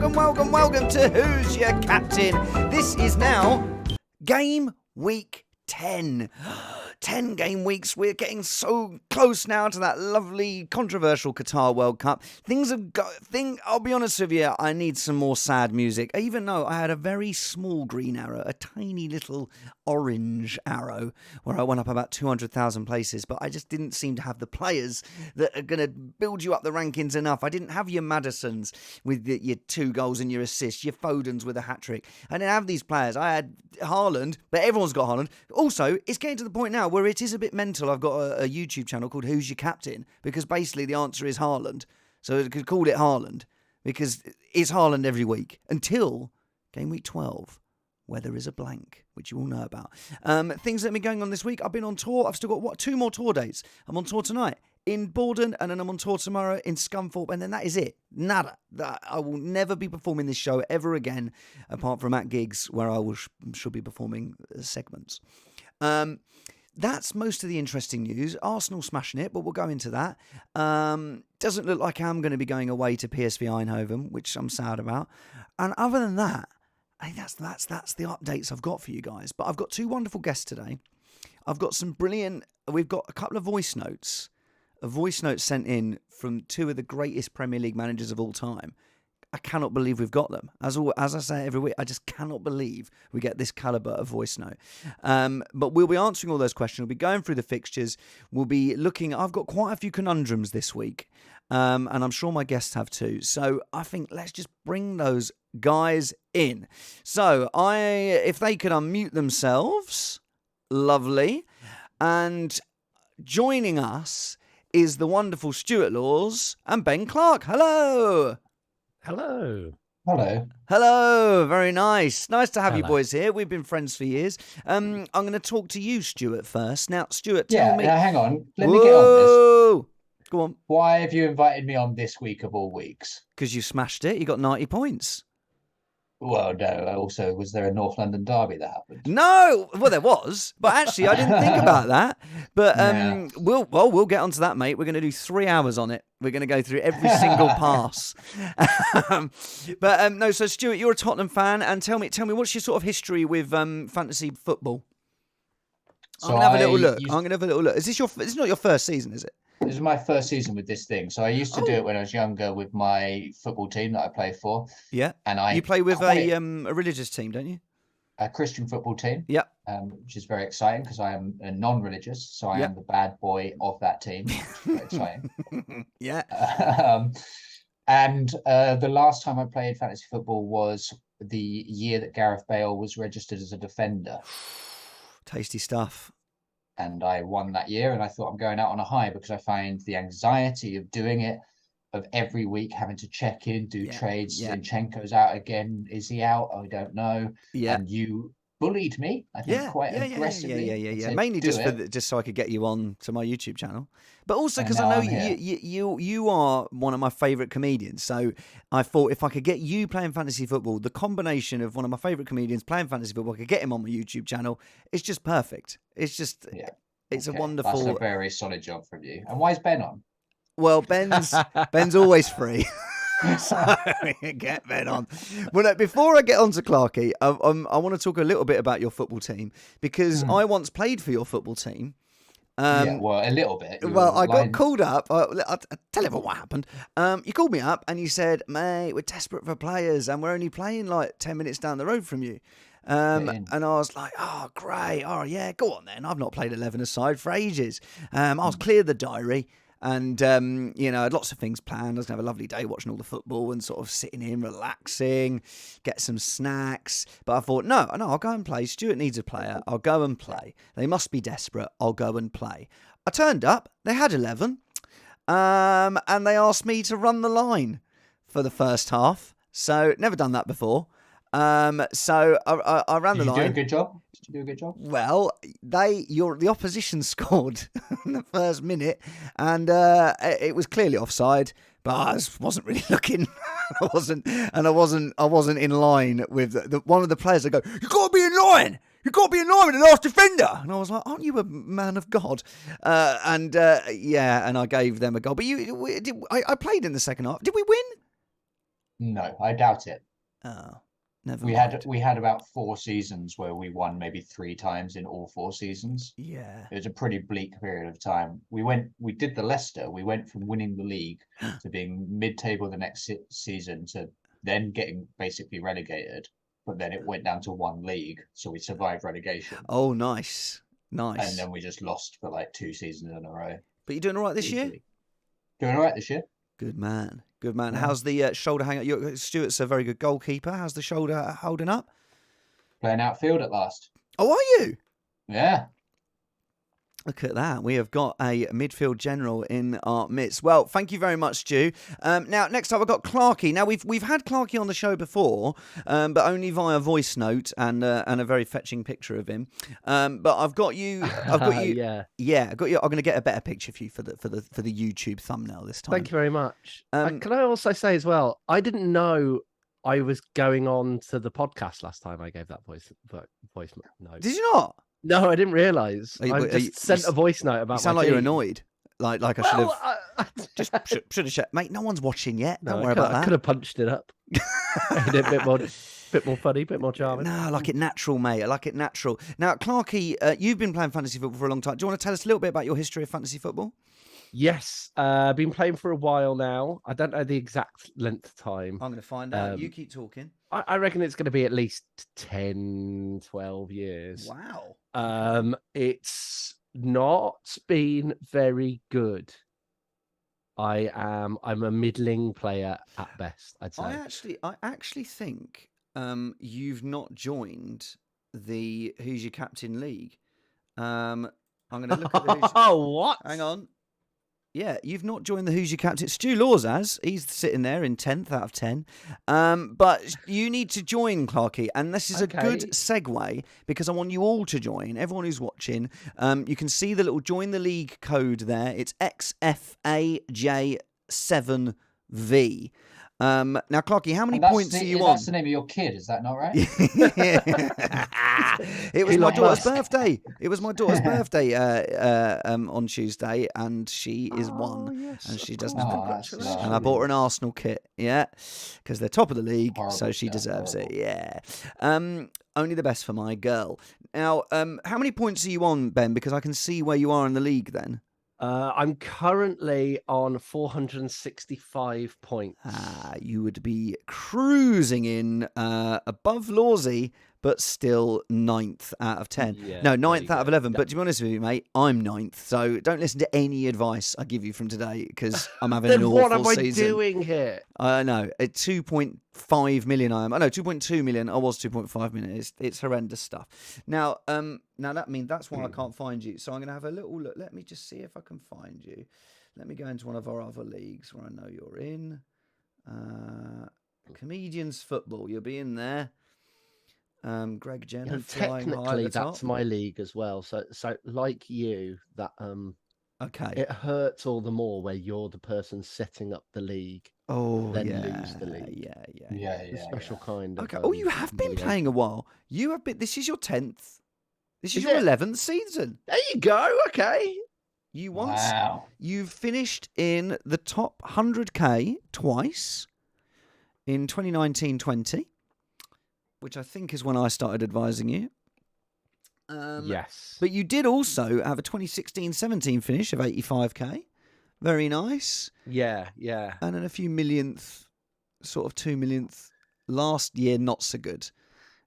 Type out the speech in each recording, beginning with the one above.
welcome to Who's Your Captain? This is now game week 10. 10 game weeks. We're getting so close now to that lovely, controversial Qatar World Cup. I'll be honest with you, I need some more sad music. Even though I had a very small green arrow, a tiny little orange arrow, where I went up about 200,000 places, but I just didn't seem to have the players that are going to build you up the rankings enough. I didn't have your Madisons with your 2 goals and your assists, your Fodens with a hat-trick. I didn't have these players. I had Haaland, but everyone's got Haaland. Also, it's getting to the point now where it is a bit mental. I've got a YouTube channel called Who's Your Captain, because basically the answer is Haaland. So I could call it Haaland, because it's Haaland every week until game week 12, where there is a blank, which you all know about. Things that have been going on this week. I've been on tour. I've still got, 2 more tour dates. I'm on tour tonight in Borden, and then I'm on tour tomorrow in Scunthorpe, and then that is it. Nada. I will never be performing this show ever again, apart from at gigs where I should be performing segments. That's most of the interesting news. Arsenal smashing it, but we'll go into that. Doesn't look like I'm going to be going away to PSV Eindhoven, which I'm sad about. And other than that, I think that's the updates I've got for you guys. But I've got 2 wonderful guests today. I've got we've got a couple of voice notes. A voice note sent in from 2 of the greatest Premier League managers of all time. I cannot believe we've got them. As I say every week, I just cannot believe we get this calibre of voice note. But we'll be answering all those questions. We'll be going through the fixtures. We'll be looking. I've got quite a few conundrums this week, and I'm sure my guests have too. So I think let's just bring those guys in. So if they could unmute themselves, lovely. And joining us is the wonderful Stuart Laws and Ben Clark. Hello. Hello. Hello. Very nice. Nice to have you boys here. We've been friends for years. I'm going to talk to you, Stuart, first. Now, Stuart, tell me. Yeah, hang on. Let me get on this. Go on. Why have you invited me on this week of all weeks? Because you smashed it. You got 90 points. Well, no. Also, was there a North London derby that happened? No. Well, there was. But actually, I didn't think about that. But Yeah. we'll get onto that, mate. We're going to do 3 hours on it. We're going to go through every single pass. No, so Stuart, you're a Tottenham fan, and tell me, what's your sort of history with fantasy football? I'm going to have a little look. Is this not your first season, is it? This is my first season with this thing. So I used to do it when I was younger with my football team that I play for. Yeah. And you play with a religious team, don't you? A Christian football team. Yeah. Which is very exciting because I am a non-religious, so I am the bad boy of that team. Which is very exciting. Yeah. And the last time I played fantasy football was the year that Gareth Bale was registered as a defender. Tasty stuff. And I won that year, and I thought I'm going out on a high because I find the anxiety of doing it, of every week having to check in, do trades. Yeah. Zinchenko's out again. Is he out? I don't know. Yeah. And you bullied me, I think, quite aggressively. Yeah. Mainly just so I could get you on to my YouTube channel, but also because I know you are one of my favourite comedians. So I thought if I could get you playing fantasy football, the combination of one of my favourite comedians playing fantasy football, I could get him on my YouTube channel. It's just perfect. It's just it's a wonderful. That's a very solid job from you. And why is Ben on? Well, Ben's always free. So get Ben on. Well, before I get on to Clarky, I want to talk a little bit about your football team, because I once played for your football team. Well, a little bit. I got called up. I'll tell everyone what happened. You called me up and you said, mate, we're desperate for players and we're only playing like 10 minutes down the road from you. And I was like, oh, great. Oh, yeah, go on then. I've not played 11 aside for ages. I was clear the diary. And, I had lots of things planned. I was going to have a lovely day watching all the football and sort of sitting in, relaxing, get some snacks. But I thought, no, I'll go and play. Stuart needs a player. I'll go and play. They must be desperate. I'll go and play. I turned up. They had 11. And they asked me to run the line for the first half. So, never done that before. So I ran the line. Did you do a good job? Well, the opposition scored in the first minute, and it was clearly offside. But I wasn't really looking. I wasn't in line with one of the players. That go, "You got to be in line. You got to be in line with the last defender." And I was like, "Aren't you a man of God?" And I gave them a goal. But I played in the second half. Did we win? No, I doubt it. Oh, never We mind. had about 4 seasons where we won maybe 3 times in all 4 seasons. Yeah. It was a pretty bleak period of time. We did the Leicester. We went from winning the league to being mid-table the next season to then getting basically relegated. But then it went down to 1 league, so we survived relegation. Oh, nice. And then we just lost for like 2 seasons in a row. But you're doing all right this year? Easily. Doing all right this year. Good man. Good man. Yeah. How's the shoulder hang? Stuart's a very good goalkeeper. How's the shoulder holding up? Playing outfield at last. Oh, are you? Yeah. Look at that. We have got a midfield general in our midst. Well, thank you very much, Stu. Now, next up, I've got Clarkey. Now, we've had Clarkey on the show before, but only via voice note and a very fetching picture of him. But I've got you. Yeah. I've got you. I'm going to get a better picture for you for the YouTube thumbnail this time. Thank you very much. Can I also say as well, I didn't know I was going on to the podcast last time I gave that voice note. Did you not? No, I didn't realise. I just sent a voice note about. You sound my like you're team. annoyed. Like I should have. Just should have checked, mate. No one's watching yet. Don't worry about that. I could have punched it up. Made it a bit more funny, a bit more charming. No, I like it natural, mate. I like it natural. Now, Clarkey, you've been playing fantasy football for a long time. Do you want to tell us a little bit about your history of fantasy football? Yes, I've been playing for a while now. I don't know the exact length of time. I'm going to find out. You keep talking. I reckon it's going to be at least 10, 12 years. Wow. It's not been very good. I'm a middling player at best, I'd say. I actually think you've not joined the Who's Your Captain League. I'm going to look at the Oh, what? Hang on. Yeah, you've not joined the Who's Your Captain. Stu Laws has. He's sitting there in 10th out of 10. But you need to join, Clarkey. And this is a good segue because I want you all to join. Everyone who's watching. You can see the little join the league code there. It's XFAJ7V. Now, Clarkey, how many points are you on? That's the name of your kid, is that not right? It was my daughter's birthday. It was my daughter's birthday on Tuesday, and she is 1, yes, and she doesn't. congratulations. And I bought her an Arsenal kit, because they're top of the league, so she Horrible. deserves it. Yeah. Only the best for my girl. Now, how many points are you on, Ben? Because I can see where you are in the league. Then. I'm currently on 465 points. You would be cruising in above Lawsy, but still 9th out of 10. Yeah, No, 9th out of 11. But to be honest with you, mate, I'm 9th. So don't listen to any advice I give you from today because I'm having an awful season. Then what am I doing here? I know. At 2.5 million, I am. I know, 2.2 million. I was 2.5 million. It's horrendous stuff. Now that's why I can't find you. So I'm going to have a little look. Let me just see if I can find you. Let me go into one of our other leagues where I know you're in. Comedians Football. You'll be in there. Greg Jenner. Technically, that's my league as well. So like you, that okay, it hurts all the more where you're the person setting up the league. Then lose the league. Yeah. Special kind of. Okay. Oh, you have been playing a while. You have been. This is your 10th. This is your 11th season. There you go. Okay. You've finished in the top 100k twice in 2019-20. Which I think is when I started advising you. Yes. But you did also have a 2016-17 finish of 85k. Very nice. Yeah. And then a few millionth, sort of 2 millionth last year, not so good.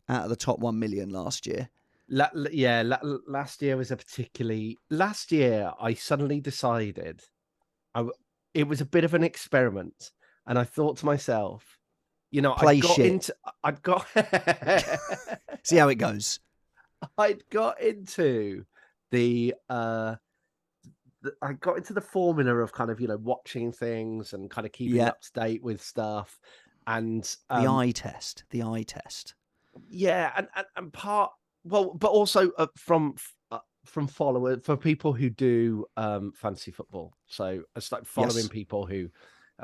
Out of the top 1 million last year. Last year was a particularly... Last year, I suddenly decided... It was a bit of an experiment. And I thought to myself... Play shit. I'd got See how it goes. I'd got into the formula of kind of watching things and kind of keeping up to date with stuff, and the eye test. Yeah, and part but also from followers, for people who do fantasy football. So I started following people who.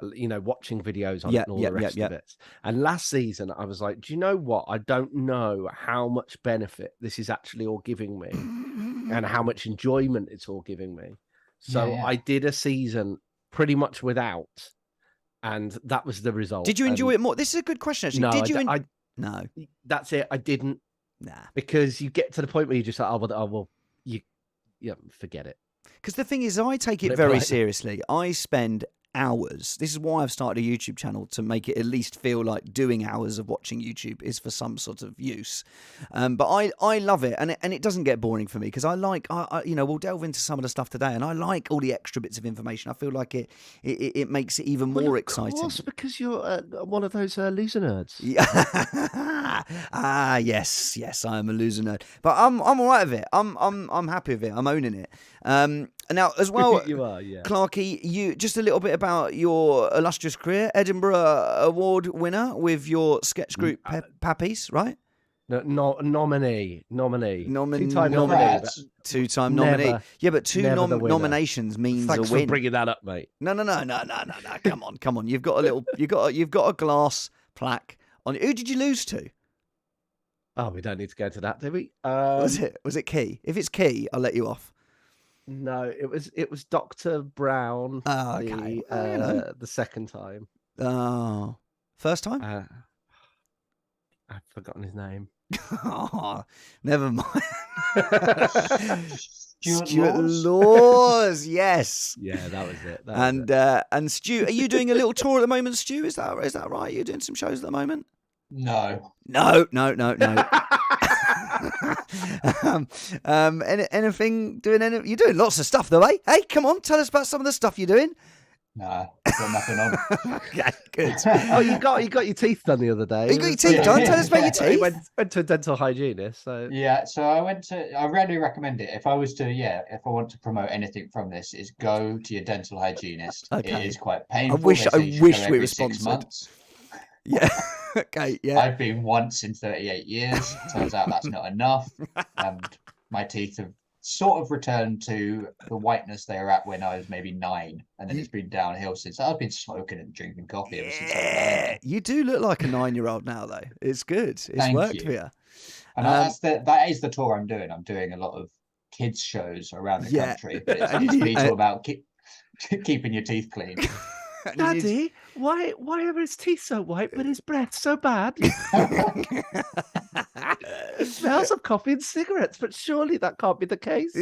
Watching videos on it and all the rest of it. And last season, I was like, do you know what? I don't know how much benefit this is actually all giving me and how much enjoyment it's all giving me. So I did a season pretty much without. and that was the result. Did you enjoy it more? This is a good question, actually. No, Did you? No, that's it. I didn't. Nah, because you get to the point where you're just like, forget it. Because the thing is, I take it very seriously. I spend hours. This is why I've started a YouTube channel, to make it at least feel like doing hours of watching YouTube is for some sort of use. But I love it, and it doesn't get boring for me, because I we'll delve into some of the stuff today, and I like all the extra bits of information. I feel like it makes it even more exciting. Of course, because you're one of those loser nerds. Yeah. Yes, I am a loser nerd, but I'm all right with it. I'm happy with it. I'm owning it. Now, as well, you are, yeah. Clarky, you just a little bit about your illustrious career. Edinburgh Award winner with your sketch group Pappies, right? No, nominee. Two-time nominee. Two-time nominee. Yeah, but two nominations means Thanks a win. for bringing that up, mate. No. Come on. You've got a glass plaque on. Who did you lose to? Oh, we don't need to go to that, do we? Was it Key? If it's Key, I'll let you off. No, it was Dr. Brown. Oh, okay. The second time. Oh, first time? I've forgotten his name. Oh, never mind. Stuart Laws, yes. Yeah, that was it. And Stu, are you doing a little tour at the moment, Stu? Is that right? You're doing some shows at the moment? No. Anything? You're doing lots of stuff, though, eh? Hey, come on, tell us about some of the stuff you're doing. Nah, got nothing on. Okay, good. Oh, you got your teeth done the other day. You got your teeth done? Tell us about your teeth. Went to a dental hygienist. So Yeah, so I really recommend it. If I want to promote anything from this, is go to your dental hygienist. Okay. It is quite painful. I wish we were 6 sponsored. months. Yeah. Okay, yeah. I've been once in 38 years. Turns out that's not enough. And my teeth have sort of returned to the whiteness they were at when I was maybe 9. And then it's been downhill since. I've been smoking and drinking coffee ever since I was 9. You do look like a 9-year-old now, though. It's good. It's worked for you. And that is the tour I'm doing. I'm doing a lot of kids shows around the country. But it's me all about keeping your teeth clean. Daddy, why are his teeth so white but his breath so bad? It smells of coffee and cigarettes, but surely that can't be the case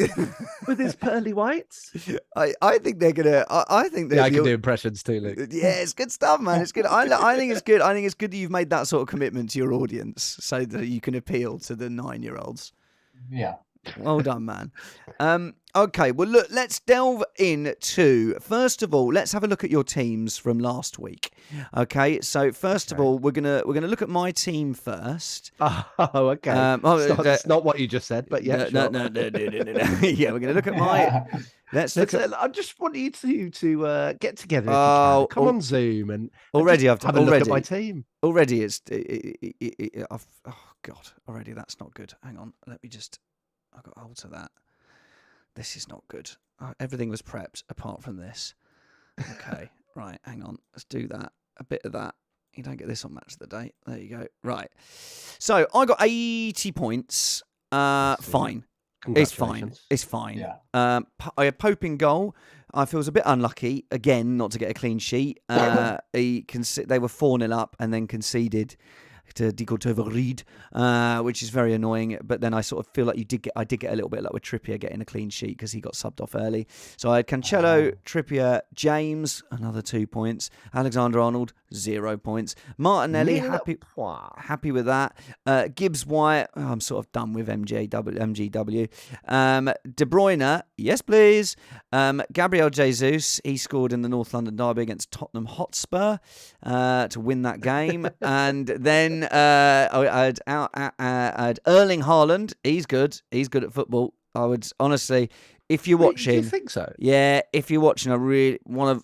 with his pearly whites. I think they're gonna. I think I can do impressions too, Luke. Yeah, it's good stuff, man. It's good. I think it's good. I think it's good that you've made that sort of commitment to your audience so that you can appeal to the 9-year-olds. Yeah. Well done, man. Okay, well, look, let's delve into, first of all, let's have a look at your teams from last week. Okay, so first of all, we're gonna look at my team first. Oh, okay. It's not what you just said, but yeah. No. Yeah, we're gonna look at my. Let's look at. I just want you to get together. Come on Zoom and already have a look at my team. Already, oh God, already that's not good. Hang on, let me just. I've got to alter that. This is not good. Everything was prepped apart from this. Okay, right, hang on. Let's do that. A bit of that. You don't get this on Match of the Day. There you go. Right. So I got 80 points. Fine. It's fine. It's fine. Yeah. I had Pope in goal. I feel was a bit unlucky, again, not to get a clean sheet. They were 4-0 up and then conceded to Reed, which is very annoying. But then I sort of feel like I did get a little bit like with Trippier getting a clean sheet because he got subbed off early. So I had Cancelo, Trippier, James, another 2 points. Alexander-Arnold, 0 points. Martinelli, happy with that. Gibbs White, I'm sort of done with MGW. De Bruyne, yes please. Gabriel Jesus, he scored in the North London derby against Tottenham Hotspur to win that game. And then I had Erling Haaland. He's good at football. I would honestly, if you're watching, do you think so? Yeah, if you're watching,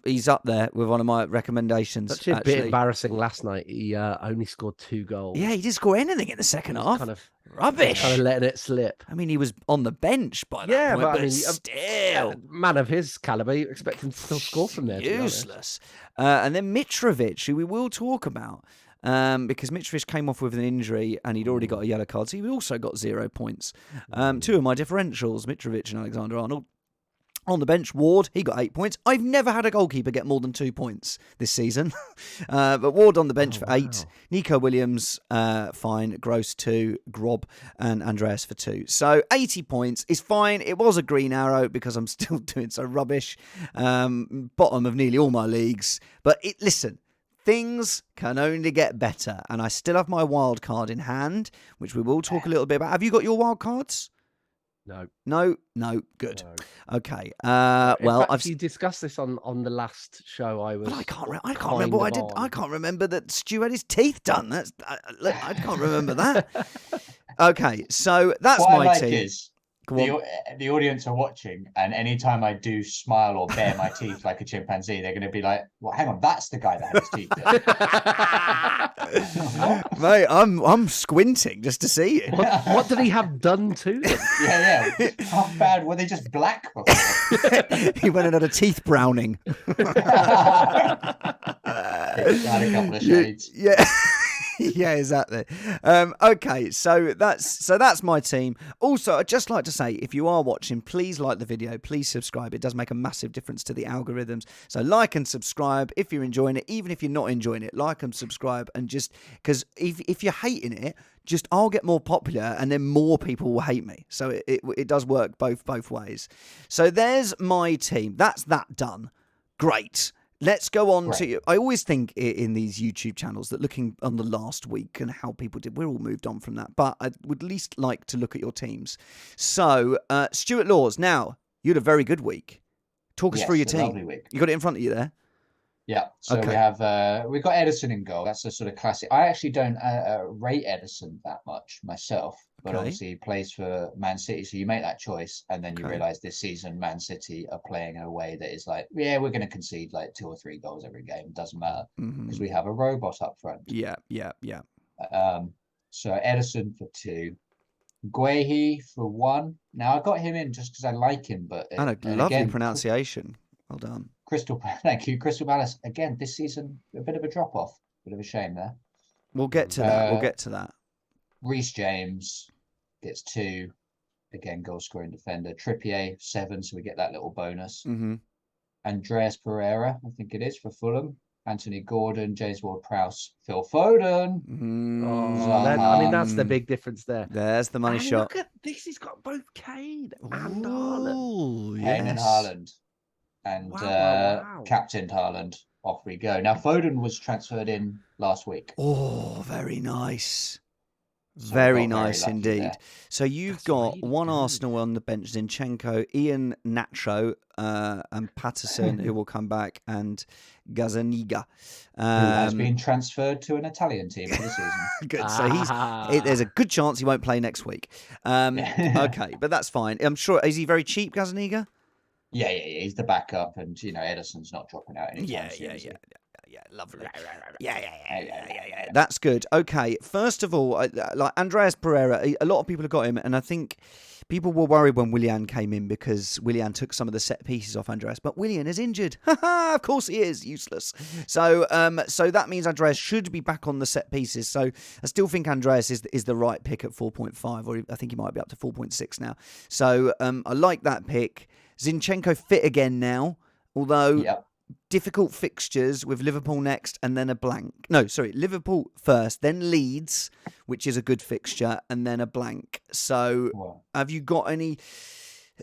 he's up there with one of my recommendations. Actually, a bit embarrassing last night. He only scored 2 goals. Yeah, he didn't score anything in the second half. Kind of rubbish. Kind of letting it slip. I mean, he was on the bench by that point, but I mean, still, man of his caliber, you expect him to still score from there. Useless. And then Mitrovic, who we will talk about. Because Mitrovic came off with an injury and he'd already got a yellow card, so he also got 0 points. 2 of my differentials, Mitrovic and Alexander-Arnold. On the bench, Ward, he got 8 points. I've never had a goalkeeper get more than 2 points this season. But Ward on the bench for 8. Nico Williams, fine. Gross 2. Grob and Andreas for 2. So 80 points is fine. It was a green arrow because I'm still doing so rubbish. Bottom of nearly all my leagues. But listen, things can only get better. And I still have my wild card in hand, which we will talk a little bit about. Have you got your wild cards? No. Good. No. Okay. In fact, you discussed this on the last show. I can't remember what I did. I can't remember that Stu had his teeth done. I can't remember that. Okay, so that's what my I like team. Is the audience are watching, and anytime I do smile or bare my teeth like a chimpanzee, they're going to be like, "Well, hang on, that's the guy that had his teeth in." Mate, I'm squinting just to see you. What did he have done to them? Yeah. How bad were they? Just black before? He went and had a teeth browning. Had a couple of shades. Yeah. Yeah, exactly. Okay, so that's my team. Also, I'd just like to say, if you are watching, please like the video, please subscribe. It does make a massive difference to the algorithms. So like and subscribe if you're enjoying it. Even if you're not enjoying it, like and subscribe. And just because if you're hating it, just I'll get more popular and then more people will hate me. So it does work both ways. So there's my team. That's that done. Great. Let's go on to... I always think in these YouTube channels that looking on the last week and how people did, we're all moved on from that. But I would at least like to look at your teams. So, Stuart Laws, now, you had a very good week. Talk us through your team. Lovely week. You got it in front of you there? Yeah, so Okay. we've got Ederson in goal. That's a sort of classic. I actually don't rate Ederson that much myself, but obviously he plays for Man City, so you make that choice, and then you realise this season Man City are playing in a way that is like, yeah, we're going to concede like 2 or 3 goals every game. Doesn't matter because we have a robot up front. Yeah. So Ederson for 2, Guehi for 1. Now I got him in just because I like him, but And a lovely pronunciation. Well done. Thank you. Crystal Palace again this season, a bit of a drop off, bit of a shame there. We'll get to that. Reece James gets 2, again goal scoring defender. Trippier 7, so we get that little bonus. Andreas Pereira, I think it is for Fulham. Anthony Gordon, James Ward-Prowse, Phil Foden. I mean, that's the big difference there. There's the money shot. Look at this; he's got both Kane and Haaland. Kane and Haaland. And captained Haaland. Off we go. Now, Foden was transferred in last week. Oh, very nice. Very nice indeed. There. So you've got one Arsenal on the bench, Zinchenko, Ian Nacho, and Patterson, who will come back, and Gazzaniga. Who has been transferred to an Italian team for the season. Good. So there's a good chance he won't play next week. Okay, but that's fine. I'm sure. Is he very cheap, Gazzaniga? Yeah. He's the backup, and Ederson's not dropping out anytime soon. Yeah, lovely. Yeah. That's good. Okay, first of all, like Andreas Pereira, a lot of people have got him, and I think people were worried when Willian came in because Willian took some of the set pieces off Andreas, but Willian is injured. Of course he is, useless. So that means Andreas should be back on the set pieces. So I still think Andreas is the right pick at 4.5, or I think he might be up to 4.6 now. So I like that pick. Zinchenko fit again now, although difficult fixtures with Liverpool next and then a blank. No, sorry, Liverpool first, then Leeds, which is a good fixture, and then a blank. So have you got any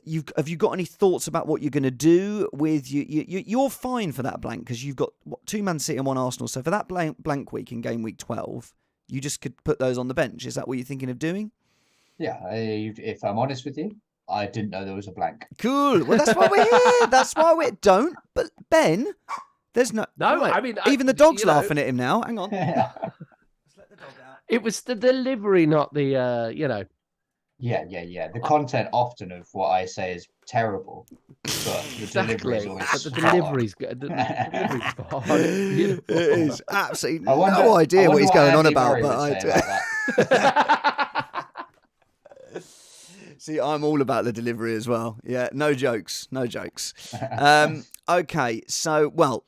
thoughts about what you're going to do with you? You're fine for that blank because you've got 2 Man City and 1 Arsenal. So for that blank week in game week 12, you just could put those on the bench. Is that what you're thinking of doing? Yeah, if I'm honest with you, I didn't know there was a blank. Cool. Well, that's why we're here. That's why we don't. But Ben, there's no. I mean, even the dog's laughing at him now. Hang on. Yeah. Let's let the dog out. It was the delivery, not the. Yeah. The content often of what I say is terrible, but the delivery is always. But the delivery's good. The delivery's fine. It is absolutely no idea what he's going on about, but See, I'm all about the delivery as well. Yeah, no jokes. Okay, so well,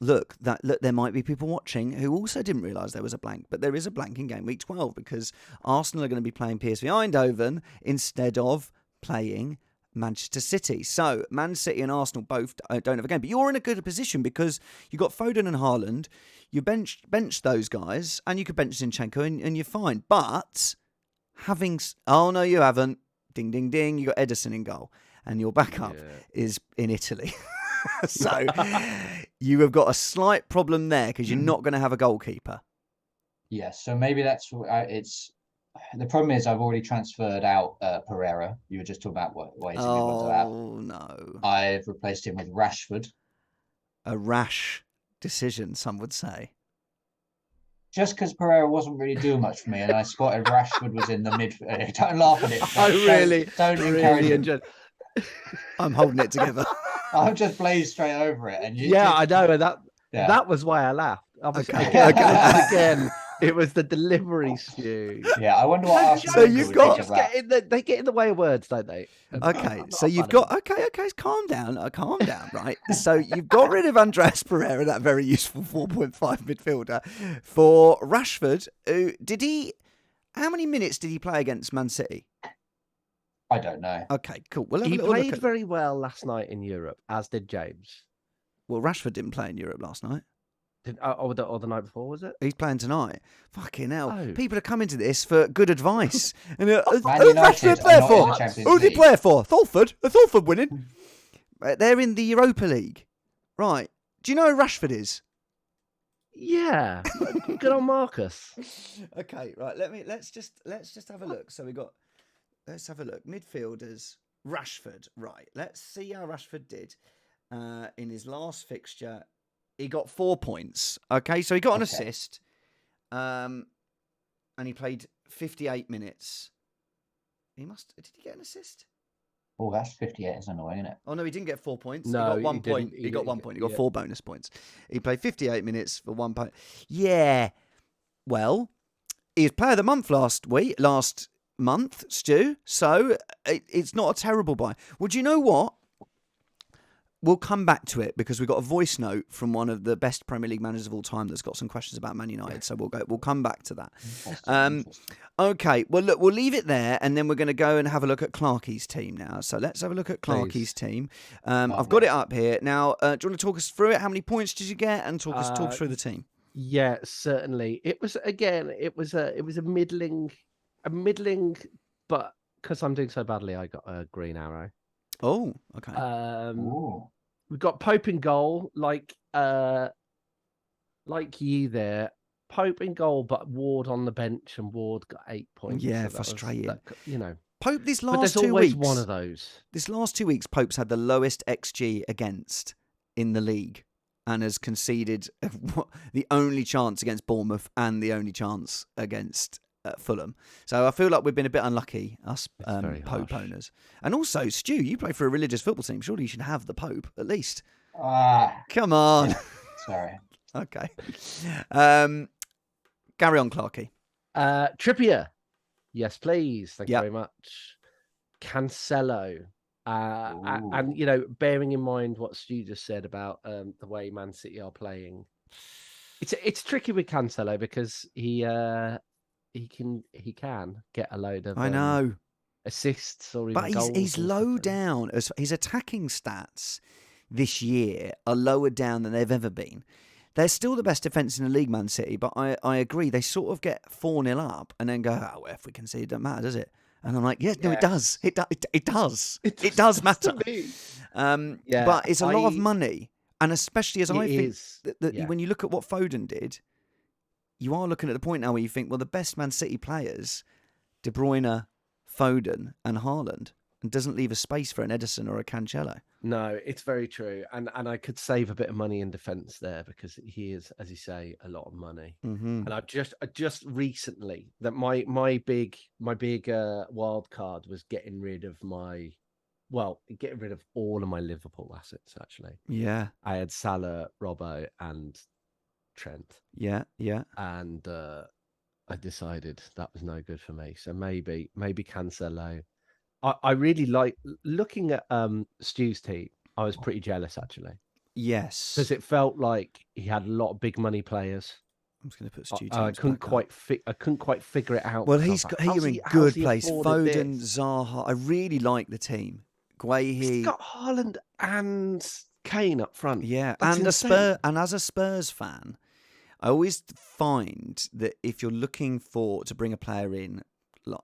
look, there might be people watching who also didn't realise there was a blank, but there is a blank in game week 12 because Arsenal are going to be playing PSV Eindhoven instead of playing Manchester City. So Man City and Arsenal both don't have a game, but you're in a good position because you got Foden and Haaland. You bench those guys, and you could bench Zinchenko, and you're fine. But oh no, you haven't. Ding ding ding. You got Ederson in goal, and your backup is in Italy. So you have got a slight problem there because you're not going to have a goalkeeper. Yes, so maybe that's it's. The problem is I've already transferred out Pereira. You were just talking about what he's about. Oh no! I've replaced him with Rashford. A rash decision, some would say. Just because Pereira wasn't really doing much for me, and I spotted Rashford was in the mid. Don't laugh at it. I really don't encourage it. enjoyed. I'm holding it together. I've just blazed straight over it, and I know, and that was why I laughed. Okay. Again, it was the delivery, Stu. Yeah, I wonder what else. So you've got they get in the way of words, don't they? Okay, so you've got okay, calm down, right? So you've got rid of Andreas Pereira, that very useful 4.5 midfielder, for Rashford. How many minutes did he play against Man City? I don't know. Okay, cool. Well, he played very well last night in Europe, as did James. Well, Rashford didn't play in Europe last night. Or the night before, was it? He's playing tonight. Fucking hell. Oh. People are coming to this for good advice. And Man who United Rashford play are not in for? the Champions Who did he League. play for? Thorford? Thorford winning? They're in the Europa League. Right. Do you know who Rashford is? Yeah. Good on Marcus. Okay, right. Let's just have a look. So let's have a look. Midfielders, Rashford. Right. Let's see how Rashford did in his last fixture. He got 4 points. Okay, so he got an assist, and he played 58 minutes. Did he get an assist? Oh, that's 58. It's annoying, isn't it? Oh no, he didn't get 4 points. No, he got 1 point. He got 1 point. He got 4 bonus points. He played 58 minutes for 1 point. Yeah. Well, he was player of the month last month, Stu. So it's not a terrible buy. Well, do you know what? We'll come back to it because we've got a voice note from one of the best Premier League managers of all time that's got some questions about Man United. So we'll come back to that. Okay. Well, look, we'll leave it there, and then we're going to go and have a look at Clarkie's team now. So let's have a look at Clarkie's team. I've got it up here now. Do you want to talk us through it? How many points did you get, and talk us through the team? Yeah, certainly. It was a middling, but because I'm doing so badly, I got a green arrow. Oh, okay. We've got Pope in goal, like you there. Pope in goal, but Ward on the bench, and Ward got 8 points. Yeah, so frustrating. Pope this but last there's 2 always weeks. one of those. This last 2 weeks, Pope's had the lowest XG against in the league, and has conceded the only chance against Bournemouth and the only chance against Fulham. So I feel like we've been a bit unlucky, us Pope owners. And also, Stu, you play for a religious football team. Surely you should have the Pope, at least. Come on. Yeah, sorry. Okay. Carry on, Clarkie. Trippier. Yes, please. Thank you Yep. very much. Cancelo. And bearing in mind what Stu just said about the way Man City are playing, it's tricky with Cancelo because he can get a load of assists or even goals. But he's low down. His attacking stats this year are lower down than they've ever been. They're still the best defence in the league, Man City, but I agree. They sort of get 4-0 up and then go, well, if we concede, it doesn't matter, does it? And I'm like, no, it does. It does. It does matter. But it's a lot of money. And especially as I think that when you look at what Foden did, you are looking at the point now where you think, well, the best Man City players, De Bruyne, Foden and Haaland, and doesn't leave a space for an Ederson or a Cancelo. No, it's very true. And I could save a bit of money in defence there because he is, as you say, a lot of money. Mm-hmm. And I just recently that my big wild card was getting rid of all of my Liverpool assets, actually. Yeah. I had Salah, Robbo and Trent. Yeah. And I decided that was no good for me. So maybe Cancelo. I really like looking at Stu's team. I was pretty jealous, actually. Yes. Because it felt like he had a lot of big money players. I'm just going to put Stu. I couldn't quite figure it out. Well, you're in good place. Foden, Zaha. I really like the team Guehi. He's got Haaland and Kane up front. Yeah, That's and insane. and as a Spurs fan, I always find that if you're looking to bring a player in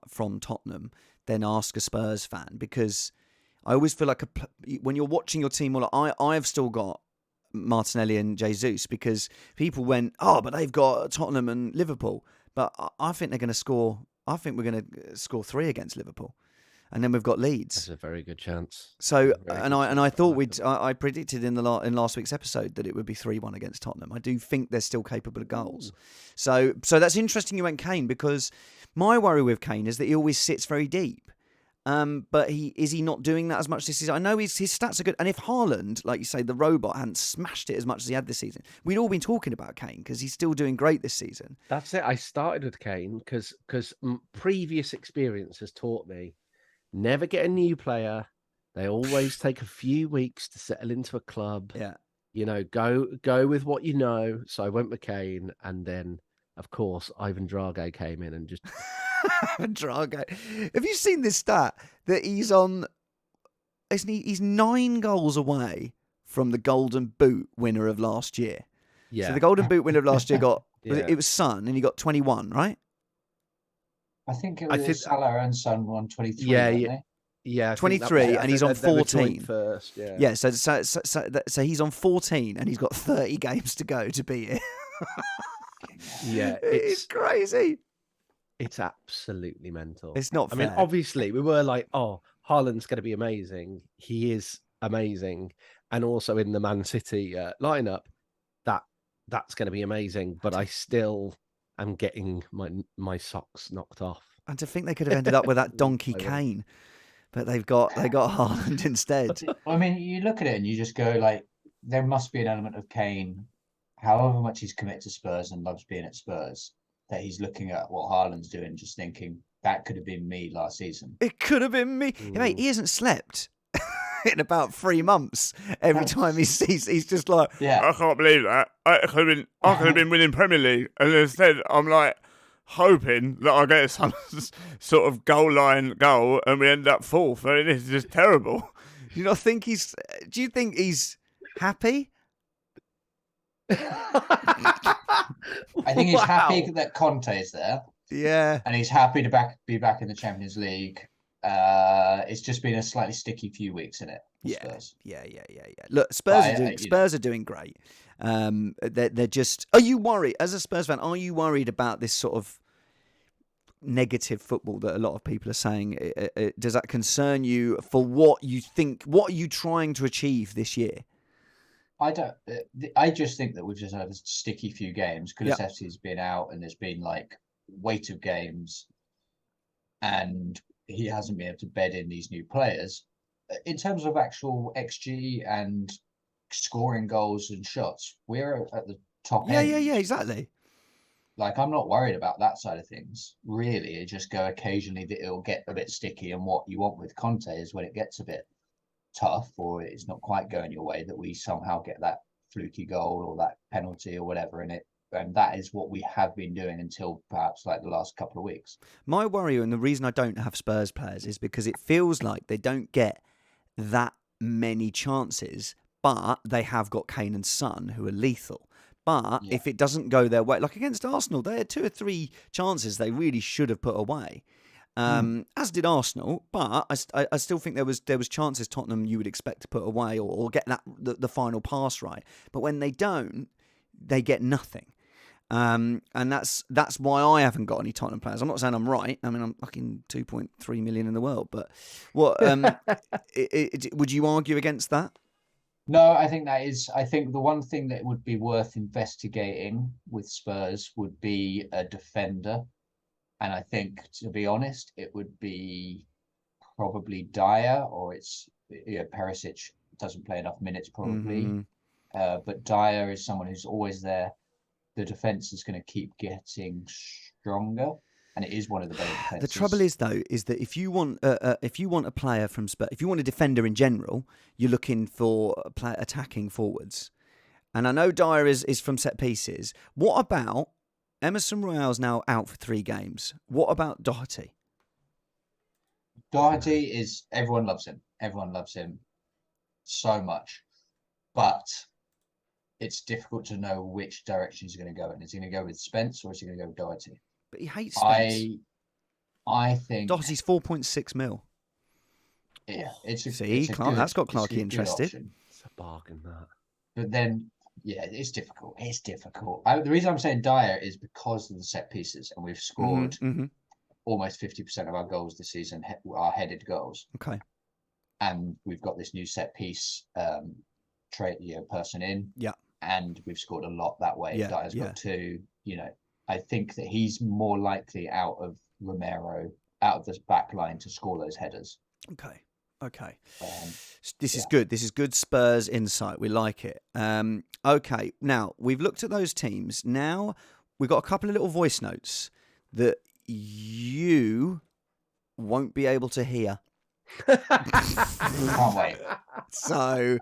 from Tottenham, then ask a Spurs fan, because I always feel like when you're watching your team, I've still got Martinelli and Jesus, because people went, oh, but they've got Tottenham and Liverpool, but I think they're going to score. I think we're going to score 3 against Liverpool. And then we've got Leeds. That's a very good chance. So, I thought I predicted in last week's episode that it would be 3-1 against Tottenham. I do think they're still capable of goals. So that's interesting you went Kane, because my worry with Kane is that he always sits very deep. But is he not doing that as much this season? I know his stats are good. And if Haaland, like you say, the robot, hadn't smashed it as much as he had this season, we'd all been talking about Kane, because he's still doing great this season. That's it. I started with Kane because previous experience has taught me, never get a new player. They always take a few weeks to settle into a club. Yeah. Go with what you know. So I went with Kane, and then, of course, Ivan Drago came in and just... Drago. Have you seen this stat that he's on... Isn't he? He's 9 goals away from the Golden Boot winner of last year. Yeah. So the Golden Boot winner of last year got... Yeah. It was Son, and he got 21, right? I think it was Salah and Son won 23. Yeah. Yeah, 23, and he's on 14. First, yeah. Yeah, so he's on 14, and he's got 30 games to go to beat it. Yeah, it's crazy. It's absolutely mental. It's not fair. I mean, obviously, we were like, oh, Haaland's going to be amazing. He is amazing. And also in the Man City lineup, that's going to be amazing. But I still am getting my socks knocked off. And to think they could have ended up with that donkey Kane, but they got Haaland instead. I mean, you look at it and you just go like, there must be an element of Kane, however much he's committed to Spurs and loves being at Spurs, that he's looking at what Haaland's doing, just thinking, that could have been me last season. It could have been me. Yeah, mate, he hasn't slept in about 3 months. Every time he sees, he's just like, yeah, I can't believe that. I could have been winning Premier League, and instead I'm like hoping that I get some sort of goal line goal, and we end up 4th. I mean, it's just terrible. Do you think he's happy? I think he's happy that Conte's there. Yeah. And he's happy to be back in the Champions League. It's just been a slightly sticky few weeks in it. Spurs. Yeah. Look, Spurs are doing great. They're just... Are you worried, as a Spurs fan, are you worried about this sort of negative football that a lot of people are saying? Does that concern you for what you think? What are you trying to achieve this year? I don't. I just think that we've just had a sticky few games. Kulusevski's been out, and there's been like weight of games, and he hasn't been able to bed in these new players. In terms of actual XG and scoring goals and shots, we're at the top end. Yeah, exactly. Like, I'm not worried about that side of things. Really, it just go occasionally that it'll get a bit sticky, and what you want with Conte is when it gets a bit tough or it's not quite going your way, that we somehow get that fluky goal or that penalty or whatever in it. And that is what we have been doing until perhaps like the last couple of weeks. My worry, and the reason I don't have Spurs players, is because it feels like they don't get that many chances, but they have got Kane and Son who are lethal. But if it doesn't go their way, like against Arsenal, they had 2 or 3 chances they really should have put away. As did Arsenal, but I still think there was chances Tottenham you would expect to put away or get the final pass right. But when they don't, they get nothing. And that's why I haven't got any Tottenham players. I'm not saying I'm right. I mean, I'm fucking 2.3 million in the world. But what would you argue against that? No, I think the one thing that would be worth investigating with Spurs would be a defender. And I think, to be honest, it would be probably Dyer, or Perisic doesn't play enough minutes probably. Mm-hmm. But Dyer is someone who's always there. The defense is going to keep getting stronger, and it is one of the better defenses. The trouble is, though, is that if you want a player from Spurs, if you want a defender in general, you're looking for attacking forwards. And I know Dyer is from set pieces. What about Emerson Royale's now out for 3 games? What about Doherty? Doherty everyone loves him. Everyone loves him so much, but it's difficult to know which direction he's going to go in. Is he going to go with Spence or is he going to go with Doherty? But he hates Spence. I think Doherty's 4.6 mil. yeah, it's a Clark, that's got Clarkey interested. It's a bargain, that. But then, yeah, it's difficult. It's difficult. The reason I'm saying Dyer is because of the set pieces, and we've scored almost 50% of our goals this season are headed goals. Okay. And we've got this new set piece person in. Yeah. And we've scored a lot that way. Yeah, Dyer's got 2. I think that he's more likely out of Romero, out of this back line to score those headers. Okay. This is good. This is good Spurs insight. We like it. Okay. Now, we've looked at those teams. Now, we've got a couple of little voice notes that you won't be able to hear. Can't wait. So,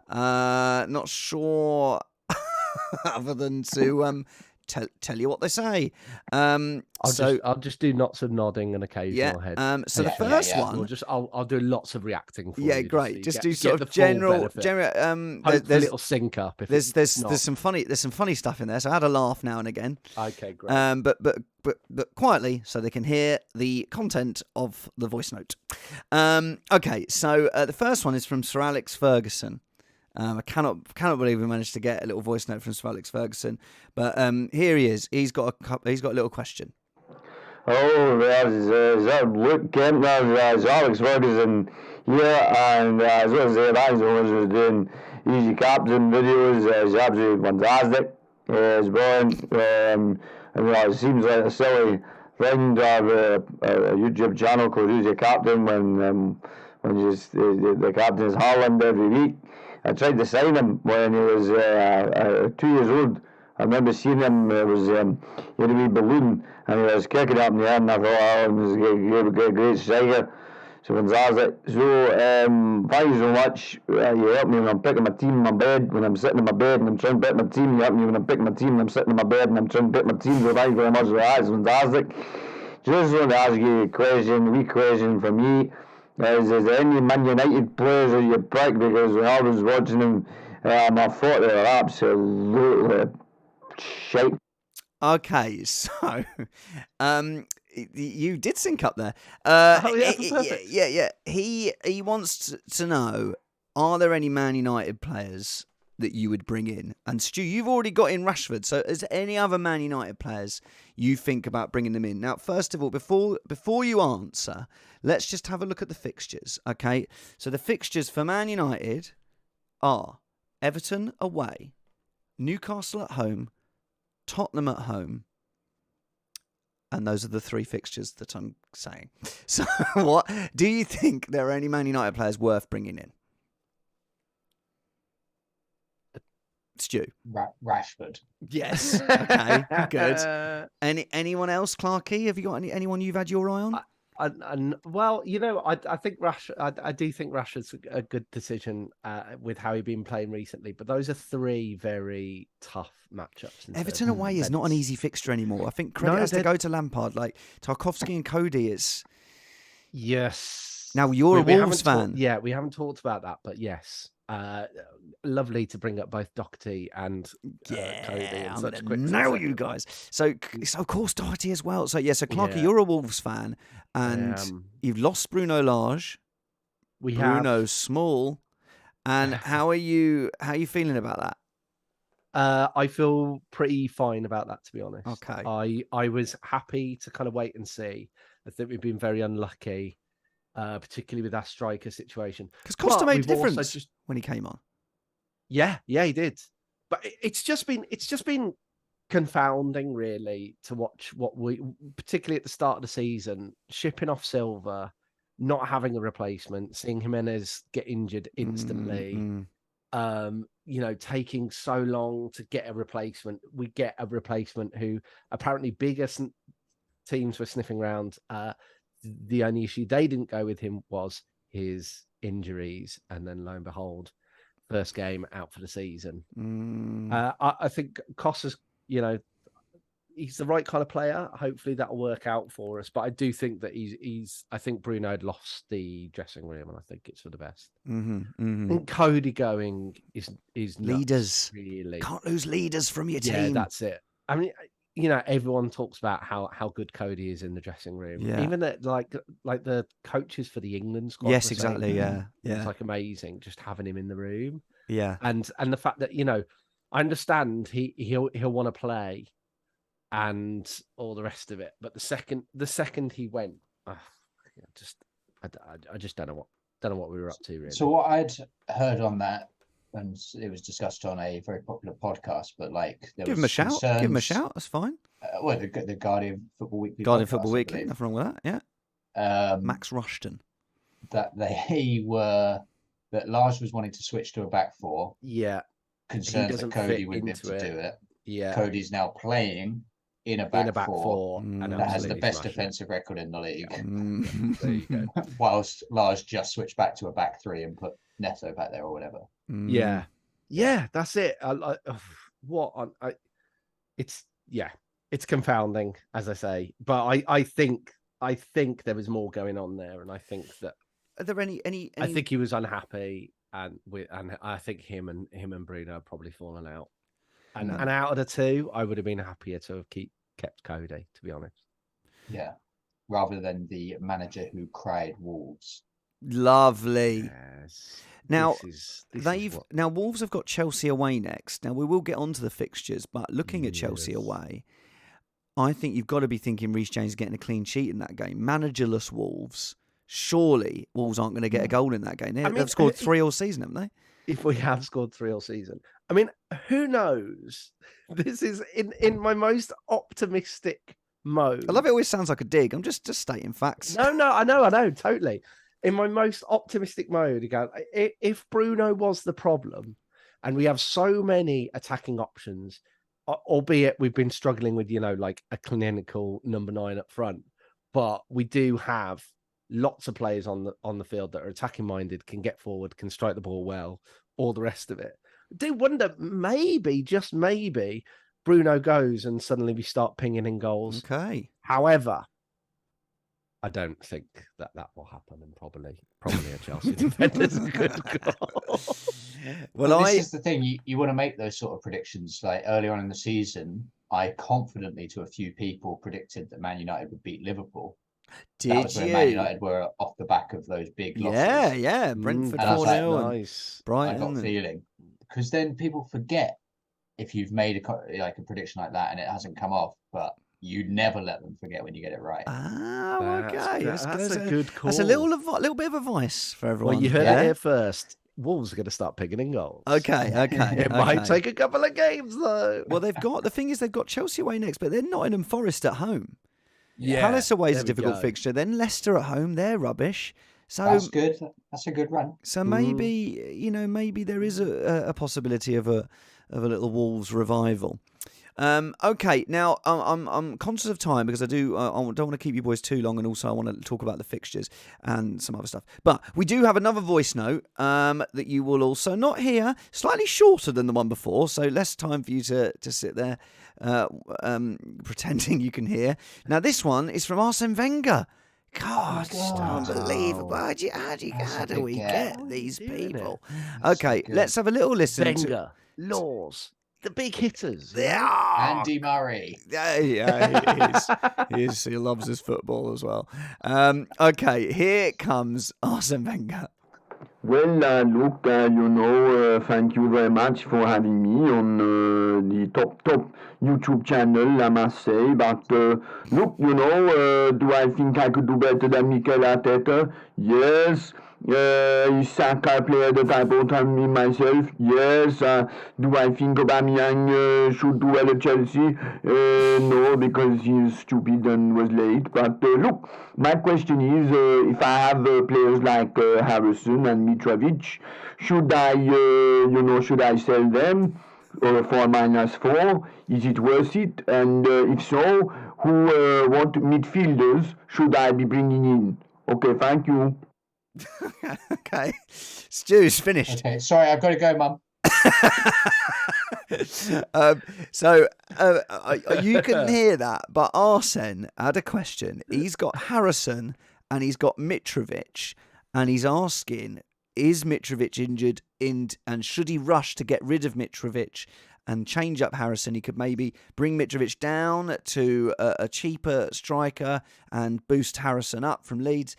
not sure other than to tell you what they say. I'll just do lots of nodding and occasional head. So the first one, I'll do lots of reacting for you. Yeah, great. Just do sort of the general. There's a little sync up. There's some funny stuff in there. So I had a laugh now and again. Okay, great. But quietly, so they can hear the content of the voice note. Okay, so the first one is from Sir Alex Ferguson. I cannot believe we managed to get a little voice note from Sir Alex Ferguson. But here he is. He's got a little question. Oh, there's Luke Kent, there's Alex Ferguson here, and as well as was doing easy captain videos. It's absolutely fantastic. It's brilliant. And it seems like a silly thing to have a YouTube channel called Who's Your Captain when the captain is Haaland every week. I tried to sign him when he was 2 years old. I remember seeing him. He had a wee balloon and he was kicking up in the air, and I thought, oh, he was a great striker. So fantastic. So thank you so much. You help me when I'm picking my team in my bed, when I'm sitting in my bed and I'm trying to pick my team. You help me when I'm picking my team and I'm sitting in my bed and I'm trying to pick my team. So thank you very much for that. It's fantastic. Just want to ask you a wee question from me. Is there any Man United players that you pick? Because when I was watching them, I thought they were absolutely shite. Okay, so you did sync up there. Perfect. Yeah. He wants to know, are there any Man United players that you would bring in? And Stu, you've already got in Rashford, so is there any other Man United players you think about bringing them in? Now, first of all, before you answer, let's just have a look at the fixtures, okay? So the fixtures for Man United are Everton away, Newcastle at home, Tottenham at home, and those are the 3 fixtures that I'm saying. So what do you think there are any Man United players worth bringing in? Stu? Rashford. Yes. Okay, good. Anyone else, Clarkey? Have you got anyone you've had your eye on? Well, I think I do think Rashford's a good decision with how he's been playing recently. But those are 3 very tough matchups. Everton away is not an easy fixture anymore. I think credit has to go to Lampard. Like Tarkowski and Cody, it's yes. Now you're a Wolves fan. We haven't talked about that, but yes. Lovely to bring up both Doherty and Cody. I'm such quick nail you guys. So of course Doherty as well. So so Clarky, you're a Wolves fan, and you've lost Bruno Lage. Bruno Small, and how are you feeling about that? I feel pretty fine about that, to be honest. Okay. I was happy to kind of wait and see. I think we've been very unlucky. Particularly with our striker situation, because Costa made a difference when he came on. Yeah, he did. But it's just been confounding, really, to watch what we, particularly at the start of the season, shipping off Silva, not having a replacement, seeing Jimenez get injured instantly. Taking so long to get a replacement. We get a replacement who apparently bigger teams were sniffing around. The only issue they didn't go with him was his injuries, and then lo and behold, first game out for the season. I think Costa's, he's the right kind of player. Hopefully that'll work out for us. But I do think that I think Bruno had lost the dressing room, and I think it's for the best. And Cody going is leaders. nuts, really. Can't lose leaders from your team. Yeah, that's it. I mean, everyone talks about how good Cody is in the dressing room. Yeah. Even like the coaches for the England squad. Yes, exactly. Yeah. It's like amazing just having him in the room. Yeah. And the fact that, I understand he'll want to play and all the rest of it, but the second he went, I just don't know what we were up to, really. So what I'd heard on that, and it was discussed on a very popular podcast, but give him a shout. Give him a shout. That's fine. Well, the Guardian Football Weekly. Guardian podcast, Football Weekly. Nothing wrong with that. Yeah. Max Rushton. That that Lars was wanting to switch to a back four. Yeah. Concerns that Cody wouldn't be able to do it. Yeah. Cody's now playing in a back four and that has the best defensive record in the league. There you go. Whilst Lars just switched back to a back three and put Neto back there or whatever. Yeah, that's it. It's confounding, as I say, but I think there was more going on there, and I think that are there any I think he was unhappy, and I think him and Bruno have probably fallen out. And out of the two, I would have been happier to have kept Cody, to be honest. Yeah, rather than the manager who cried Wolves. Lovely. Yes. Now now Wolves have got Chelsea away next. Now we will get onto the fixtures, but looking at Chelsea away, I think you've got to be thinking Reece James is getting a clean sheet in that game. Managerless Wolves. Surely Wolves aren't going to get a goal in that game. They've scored 3 all season, haven't they? If we have scored 3 all season. I mean, who knows? This is in my most optimistic mode. I love it. Always sounds like a dig. I'm just stating facts. No, I know, totally. In my most optimistic mode, again, if Bruno was the problem, and we have so many attacking options, albeit we've been struggling with, like a clinical number 9 up front, but we do have lots of players on the field that are attacking minded, can get forward, can strike the ball well, all the rest of it. I do wonder, maybe, just maybe, Bruno goes and suddenly we start pinging in goals. Okay. However, I don't think that will happen, and probably a Chelsea defender's a good goal. Well, this is the thing. You want to make those sort of predictions. Like earlier on in the season, I confidently to a few people predicted that Man United would beat Liverpool. That was when Man United were off the back of those big losses. Yeah. Brentford 4-0. Nice. Brighton. I got a feeling. Because then people forget if you've made a prediction like that and it hasn't come off, but you never let them forget when you get it right. Oh, okay. That's a good call. That's a little bit of advice for everyone. Well, you heard it here first. Wolves are going to start picking in goals. Okay. It might take a couple of games, though. Well, they've got Chelsea away next, but they're Nottingham Forest at home. Yeah, Palace away is a difficult fixture. Then Leicester at home, they're rubbish. So that's good. That's a good run. So maybe maybe there is a possibility of a little Wolves revival. Okay, now I'm conscious of time because I don't want to keep you boys too long, and also I want to talk about the fixtures and some other stuff. But we do have another voice note that you will also not hear, slightly shorter than the one before, so less time for you to sit there pretending you can hear. Now this one is from Arsene Wenger. God, unbelievable. How do we get these people? Okay, let's have a little listen. Wenger, Laws, the big hitters. Yeah. Andy Murray. Yeah, he loves his football as well. Okay, here comes Arsene Wenger. Well, look, thank you very much for having me on the top YouTube channel, I must say. But look, do I think I could do better than Mikel Arteta? Yes. Is Saka a player that I bought on me myself? Yes. Do I think Aubameyang should do well at Chelsea? No, because he's stupid and was late. But look, my question is, if I have players like Harrison and Mitrovic, should I sell them for -4? Is it worth it? And if so, what midfielders should I be bringing in? Okay, thank you. Okay, Stu's finished. Okay, sorry, I've got to go, Mum. You couldn't hear that, but Arsene had a question. He's got Harrison and he's got Mitrovic, and he's asking, is Mitrovic injured and should he rush to get rid of Mitrovic and change up Harrison? He could maybe bring Mitrovic down to a cheaper striker and boost Harrison up from Leeds.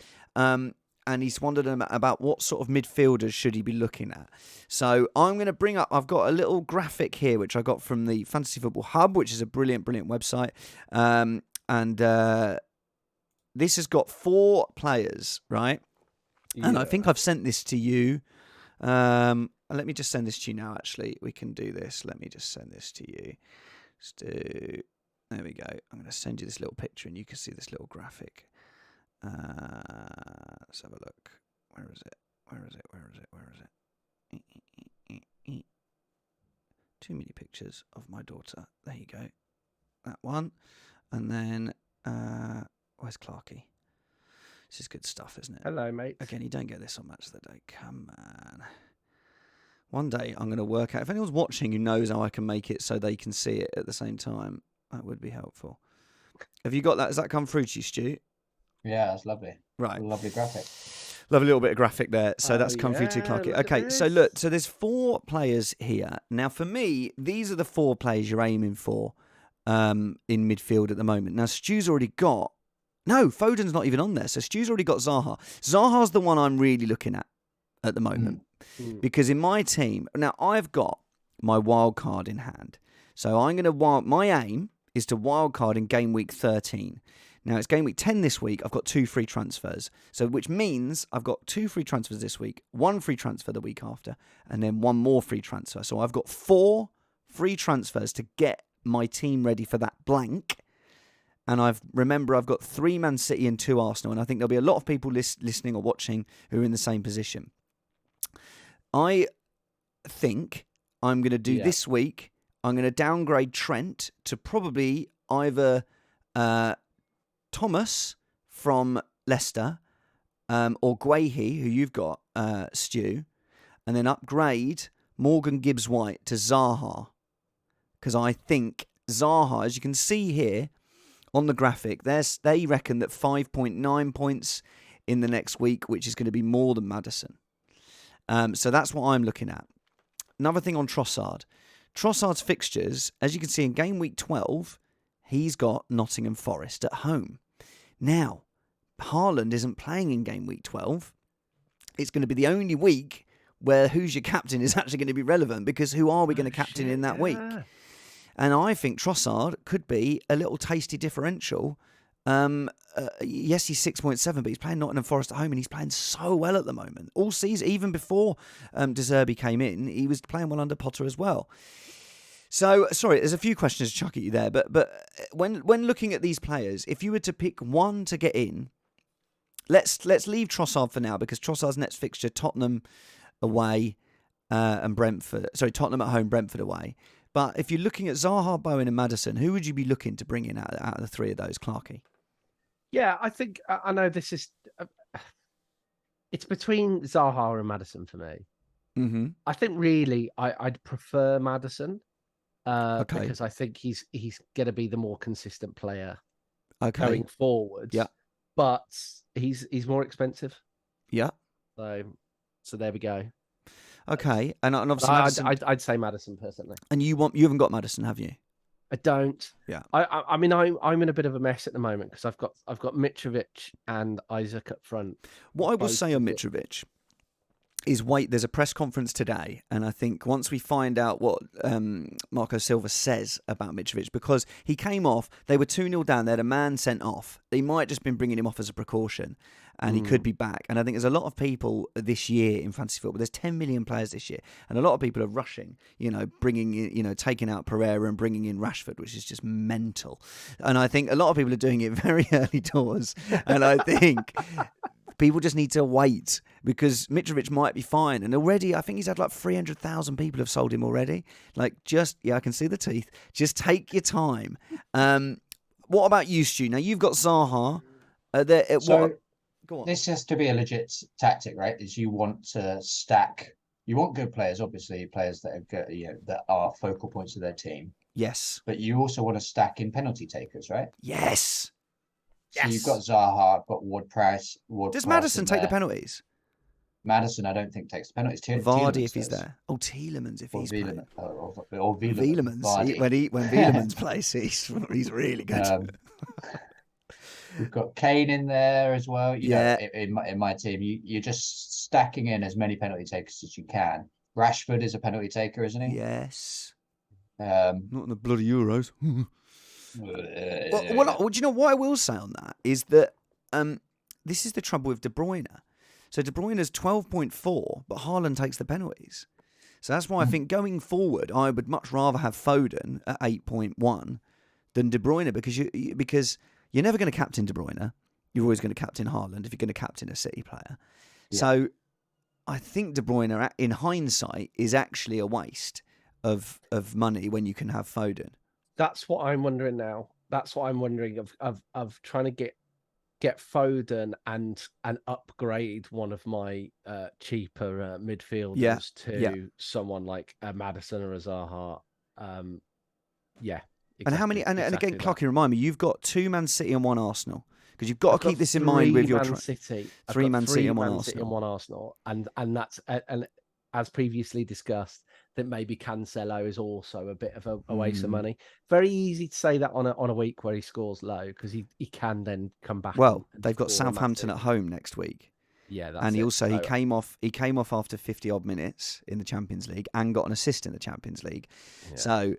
And he's wondered about what sort of midfielders should he be looking at. So I'm going to bring up, I've got a little graphic here, which I got from the Fantasy Football Hub, which is a brilliant, brilliant website. This has got 4 players, right? Yeah. And I think I've sent this to you. Let me just send this to you now, actually. We can do this. Let me just send this to you. There we go. I'm going to send you this little picture and you can see this little graphic. Let's have a look. Where is it? Too many pictures of my daughter. There you go. That one. And then, where's Clarky? This is good stuff, isn't it? Hello, mate. Again, you don't get this on Match of the Day. Come on. One day I'm going to work out. If anyone's watching who knows how I can make it so they can see it at the same time, that would be helpful. Have you got that? Has that come through to you, Stu? Yeah, that's lovely. Right. Lovely graphic. Lovely little bit of graphic there. So that's come through to Clarky. Okay, so look, so there's 4 players here. Now, for me, these are the 4 players you're aiming for in midfield at the moment. Now, Stu's already got... No, Foden's not even on there. So Stu's already got Zaha. Zaha's the one I'm really looking at the moment. Because in my team... Now, I've got my wild card in hand. So I'm going to... My aim is to wild card in game week 13. Now, it's game week 10 this week. I've got 2 free transfers. So, which means I've got 2 free transfers this week, 1 free transfer the week after, and then 1 more free transfer. So, I've got 4 free transfers to get my team ready for that blank. And I've got 3 Man City and 2 Arsenal. And I think there'll be a lot of people listening or watching who are in the same position. I think I'm going to do this week, I'm going to downgrade Trent to probably either... Thomas from Leicester, or Guehi, who you've got, Stu, and then upgrade Morgan Gibbs-White to Zaha. Because I think Zaha, as you can see here on the graphic, they reckon that 5.9 points in the next week, which is going to be more than Maddison. So that's what I'm looking at. Another thing on Trossard. Trossard's fixtures, as you can see in game week 12, he's got Nottingham Forest at home. Now, Haaland isn't playing in game week 12. It's going to be the only week where who's your captain is actually going to be relevant, because who are we going to captain in that week? And I think Trossard could be a little tasty differential. Yes, he's 6.7, but he's playing Nottingham Forest at home and he's playing so well at the moment. All season, even before De Zerbi came in, he was playing well under Potter as well. So, sorry, there's a few questions to chuck at you there, but when looking at these players, if you were to pick one to get in, let's leave Trossard for now, because Trossard's next fixture, Tottenham away and Brentford. Sorry, Tottenham at home, Brentford away. But if you're looking at Zaha, Bowen and Maddison, who would you be looking to bring in out of the 3 of those, Clarky? Yeah, I think, I know this is, it's between Zaha and Maddison for me. Mm-hmm. I think really I'd prefer Maddison. Because I think he's going to be the more consistent player going forward. Yeah, but he's more expensive. Yeah. So there we go. Okay, and obviously Maddison... I'd say Maddison personally. And you haven't got Maddison, have you? I don't. Yeah. I mean I'm in a bit of a mess at the moment because I've got Mitrovic and Isaac up front. What I will say on Mitrovic is there's a press conference today, and I think once we find out what Marco Silva says about Mitrovic, because he came off, they were 2-0 down, they had a man sent off. They might just been bringing him off as a precaution, and he could be back. And I think there's a lot of people this year in fantasy football, there's 10 million players this year, and a lot of people are rushing, bringing in, taking out Pereira and bringing in Rashford, which is just mental. And I think a lot of people are doing it very early doors, and I think... people just need to wait, because Mitrovic might be fine. And already, I think he's had like 300,000 people have sold him already. I can see the teeth. Just take your time. What about you, Stu? Now, you've got Zaha. Go on. Go on. This has to be a legit tactic, right? Is you want to stack you want good players, obviously, players that are good, that are focal points of their team. Yes. But you also want to stack in penalty takers, right? Yes. So you've got Zaha, got Ward-Prowse. Does Maddison take the penalties? Maddison, I don't think takes the penalties. Vardy if he's there. Oh, Tielemans if he's playing. Or Wielemans. Vardy. When Wielemans plays, he's really good. We've got Kane in there as well. You know, in my team, you're just stacking in as many penalty takers as you can. Rashford is a penalty taker, isn't he? Yes. Not in the bloody Euros. Well, do you know what I will say on that is that this is the trouble with De Bruyne. So De Bruyne's 12.4, but Haaland takes the penalties. So that's why I think going forward, I would much rather have Foden at 8.1 than De Bruyne because you're never going to captain De Bruyne. You're always going to captain Haaland if you're going to captain a City player. Yeah. So I think De Bruyne, in hindsight, is actually a waste of money when you can have Foden. That's what I'm wondering now. That's what I'm wondering of trying to get Foden and upgrade one of my cheaper midfielders to someone like a Maddison or a Zaha. Exactly, and how many? And again, Clarky, remind me, you've got 2 Man City and 1 Arsenal because you've got to keep this in mind with your City. 3 Man City and 1 Man Arsenal. City and 1 Arsenal, and that's and as previously discussed, that maybe Cancelo is also a bit of a waste of money. Very easy to say that on a week where he scores low because he can then come back. Well, they've got Southampton at home next week. Yeah, and he came off after 50 odd minutes in the Champions League and got an assist in the Champions League. Yeah. So,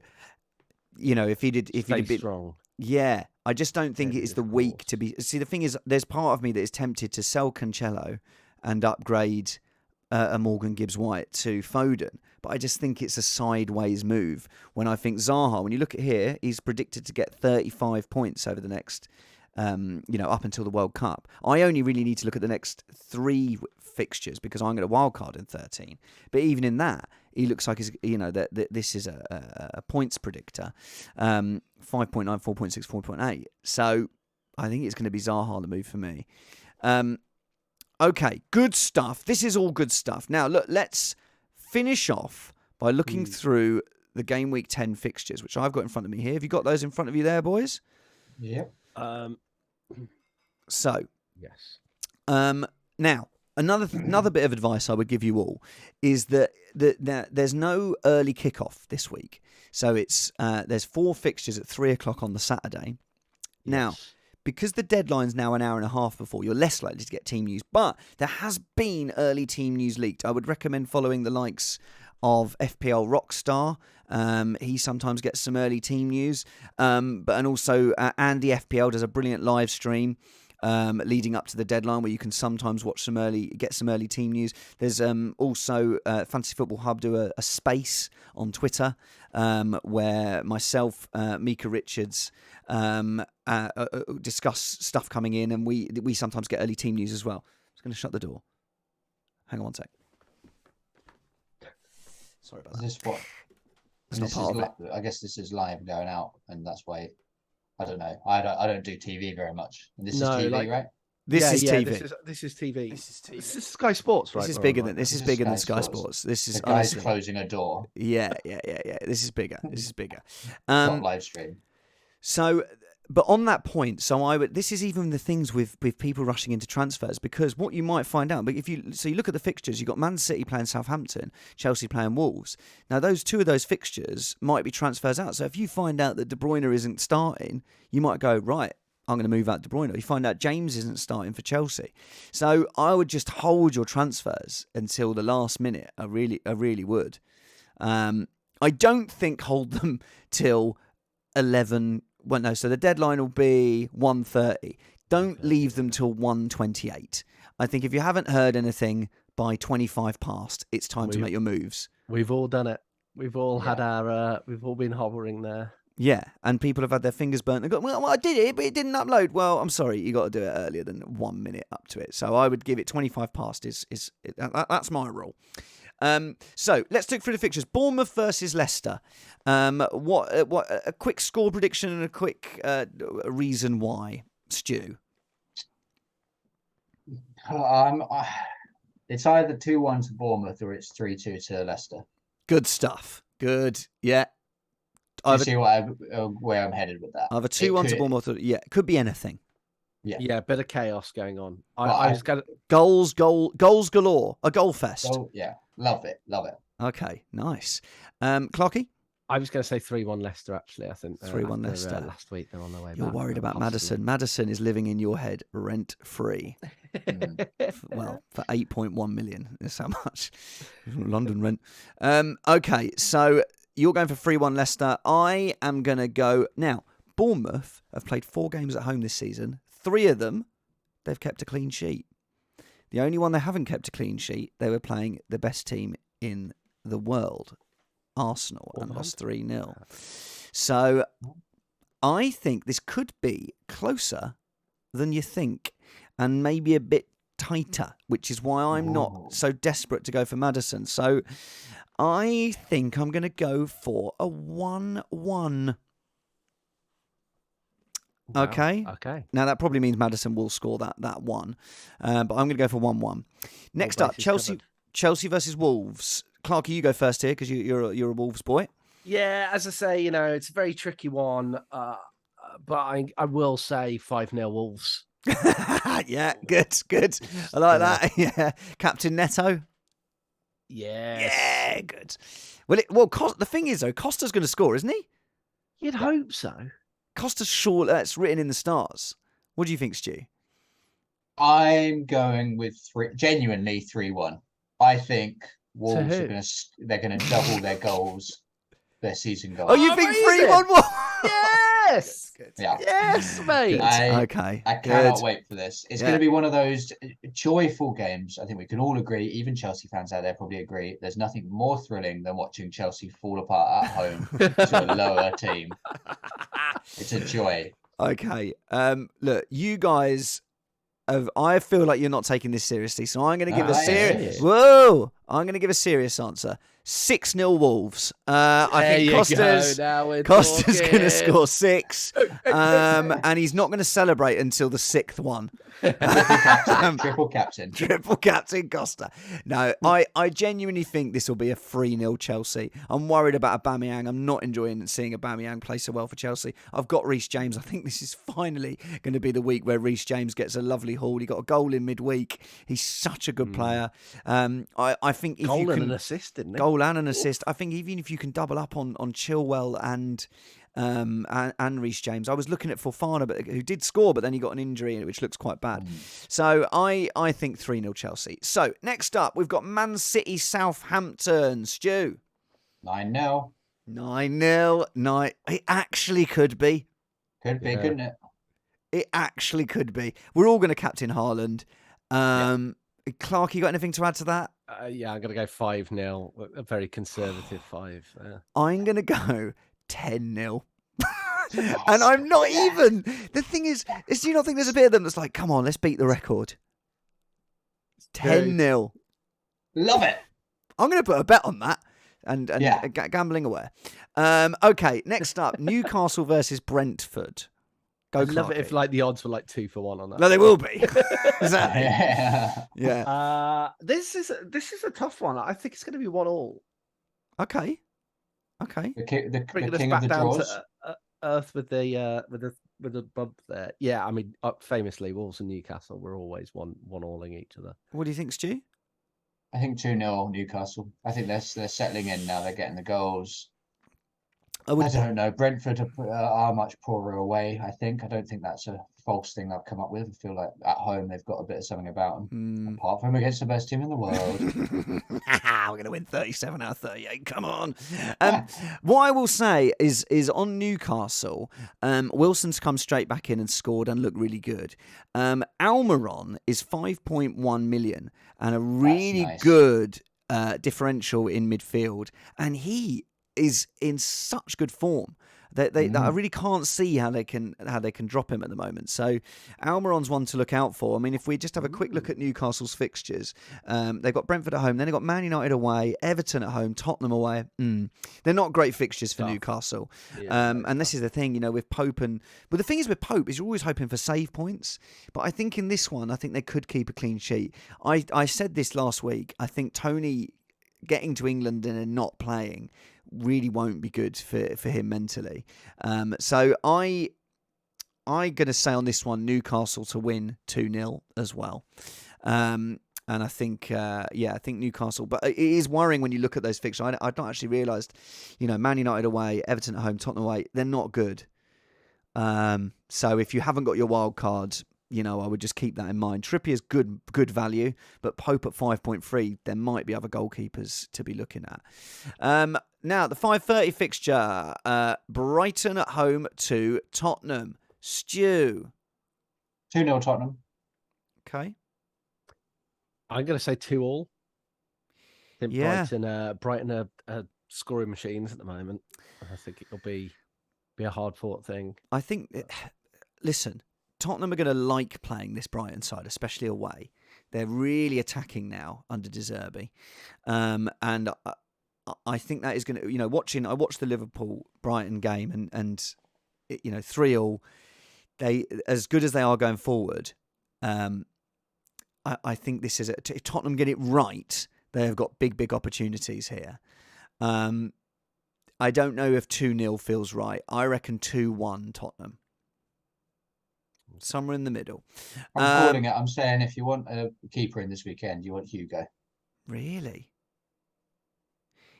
if he did a bit strong. Yeah, I just don't think it is the week to be. See, the thing is, there's part of me that is tempted to sell Cancelo and upgrade a Morgan Gibbs-White to Foden, but I just think it's a sideways move. When I think Zaha, when you look at here, he's predicted to get 35 points over the next, up until the World Cup. I only really need to look at the next 3 fixtures because I'm going to wildcard in 13. But even in that, he looks like that this is a points predictor, 5.9, 4.6, 4.8. So I think it's going to be Zaha the move for me. Okay, good stuff. This is all good stuff. Now, look, let's finish off by looking through the Game Week 10 fixtures, which I've got in front of me here. Have you got those in front of you there, boys? Yep. So, yes. Now, another bit of advice I would give you all is that there's no early kickoff this week. So there's 4 fixtures at 3:00 on the Saturday. Yes. Now, because the deadline's now an hour and a half before, you're less likely to get team news. But there has been early team news leaked. I would recommend following the likes of FPL Rockstar. He sometimes gets some early team news. And also Andy FPL does a brilliant live stream leading up to the deadline where you can sometimes get some early team news. There's also Fantasy Football Hub do a space on Twitter where myself, Mika Richards, discuss stuff coming in, and we sometimes get early team news as well. I'm just going to shut the door. Hang on one sec. Sorry about that. Is this what? It's not part of it. I guess this is live going out, and that's why. I don't know. I don't do TV very much. And this is TV, right? This is TV. This is TV. This is Sky Sports, right? This is bigger than Sky Sports. This is the guy's closing a door. Yeah. This is bigger. Not live stream. So, but on that point, this is even the things with people rushing into transfers, because what you might find out, but you look at the fixtures, you've got Man City playing Southampton, Chelsea playing Wolves. Now, 2 of those fixtures might be transfers out. So if you find out that De Bruyne isn't starting, you might go, right, I'm going to move out De Bruyne. Or you find out James isn't starting for Chelsea. So I would just hold your transfers until the last minute. I really would. I don't think hold them till 11. Well, no, so the deadline will be 1:30. Don't leave them till 1:28. I think if you haven't heard anything by 25 past, it's time to make your moves. We've all done it. We've all had we've all been hovering there. Yeah, and people have had their fingers burnt and go, well, I did it, but it didn't upload. Well, I'm sorry, you got to do it earlier than 1 minute up to it. So I would give it 25 past. That's my rule. So let's look through the fixtures. Bournemouth versus Leicester. What a quick score prediction and a quick reason why, Stu. It's either 2-1 to Bournemouth or it's 3-2 to Leicester. Good stuff. Good. Yeah. You see where I'm headed with that? Either 2-1 to Bournemouth. Yeah, it could be anything. Yeah, a bit of chaos going on. I was going to goals galore. A goal fest. Oh yeah, love it. Okay, nice. Clocky? I was going to say 3-1 Leicester. Actually, I think 3-1 Leicester. Last week they're on their way. You're worried about Maddison. Maddison is living in your head rent free. Well, for 8.1 million is how much London rent. Okay, so you're going for 3-1 Leicester. I am going to go now. Bournemouth have played 4 games at home this season. 3 of them, they've kept a clean sheet. The only one they haven't kept a clean sheet, they were playing the best team in the world, Arsenal, and lost 3-0. So I think this could be closer than you think and maybe a bit tighter, which is why I'm not so desperate to go for Maddison. So I think I'm going to go for a 1-1. Wow. Okay. Now that probably means Maddison will score that one, but I'm going to go for 1-1. Next up, Chelsea versus Wolves. Clarky, you go first here because you're a Wolves boy. Yeah, as I say, it's a very tricky one, but I will say 5-0 Wolves. Yeah, good. I like that. Yeah, Captain Neto. Yes. Yeah, good. Well, the thing is though, Costa's going to score, isn't he? You'd hope so. Costa's sure that's written in the stars. What do you think, Stu? I'm going with genuinely 3-1. I think Wolves are they're going to double their goals, their season goals. Oh, you think 3-1 Wolves? Yes. Good. Yeah. Yes, mate. Okay. I cannot wait for this. It's going to be one of those joyful games. I think we can all agree, even Chelsea fans out there probably agree, there's nothing more thrilling than watching Chelsea fall apart at home to a lower team. It's a joy. Okay. Look, you guys I feel like you're not taking this seriously, so I'm going to give a serious. Whoa! I'm going to give a serious answer. 6-0 Wolves. I think Costa's going to score 6, and he's not going to celebrate until the 6th one. Triple captain Costa. No, I genuinely think this will be a 3-0 Chelsea. I'm worried about Aubameyang. I'm not enjoying seeing Aubameyang play so well for Chelsea. I've got Reece James. I think this is finally going to be the week where Reece James gets a lovely haul. He got a goal in midweek. He's such a good player. I think if goal you can, and an assist, didn't he? Goal and an assist. I think even if you can double up on Chilwell and Reece James. I was looking at Fofana, who did score, but then he got an injury, which looks quite bad. So I think 3-0 Chelsea. So next up, we've got Man City Southampton. Stu. 9-0. 9-0. It actually could be. Could be, couldn't it? It actually could be. We're all going to captain Haaland. Clark, you got anything to add to that? Yeah, I'm going to go 5-0. A very conservative 5. I'm going to go 10-0. And I'm not even. The thing is do you not think there's a bit of them that's like, come on, let's beat the record? 10-0. Love it. I'm going to put a bet on that and gambling aware. Okay, next up, Newcastle versus Brentford. Go I'd love it if the odds were 2-1 on that. No, they will be. Exactly. Yeah. This is a tough one. I think it's going to be 1-1. Okay. The king us of back the down draws. to earth with the bump there. Yeah, I mean, famously, Wolves and Newcastle were always 1-1-alling each other. What do you think, Stu? I think 2-0 Newcastle. I think they're settling in now. They're getting the goals. I don't know. Brentford are much poorer away, I think. I don't think that's a false thing I've come up with. I feel like at home they've got a bit of something about them. Apart from against the best team in the world. We're going to win 37 out of 38. Come on. What I will say is on Newcastle, Wilson's come straight back in and scored and looked really good. Almiron is 5.1 million and a really good differential in midfield. And he is in such good form I really can't see how they can drop him at the moment. So Almiron's one to look out for. I mean, if we just have a quick look at Newcastle's fixtures, they've got Brentford at home, then they've got Man United away, Everton at home, Tottenham away. They're not great fixtures for Newcastle. And this is the thing, with Pope the thing is with Pope is you're always hoping for save points. But I think in this one, I think they could keep a clean sheet. I said this last week. I think Tony getting to England and then not playing really won't be good for him mentally. So I'm going to say on this one, Newcastle to win 2-0 as well. And I think, I think Newcastle. But it is worrying when you look at those fixtures. I'd not actually realised, Man United away, Everton at home, Tottenham away, they're not good. So if you haven't got your wild card, I would just keep that in mind. Trippier's good value, but Pope at 5.3, there might be other goalkeepers to be looking at. Now, the 5:30 fixture, Brighton at home to Tottenham. Stu. 2-0 Tottenham. Okay. I'm going to say 2-2. I think Yeah. Brighton are scoring machines at the moment. I think it'll be a hard-fought thing. I think, listen, Tottenham are going to like playing this Brighton side, especially away. They're really attacking now under De Zerbi. And I think that is going to, I watched the Liverpool-Brighton game and 3-3, they, as good as they are going forward, I think this is, if Tottenham get it right, they have got big opportunities here. I don't know if 2-0 feels right. I reckon 2-1 Tottenham. Somewhere in the middle. I'm calling it. I'm saying if you want a keeper in this weekend, you want Hugo. Really?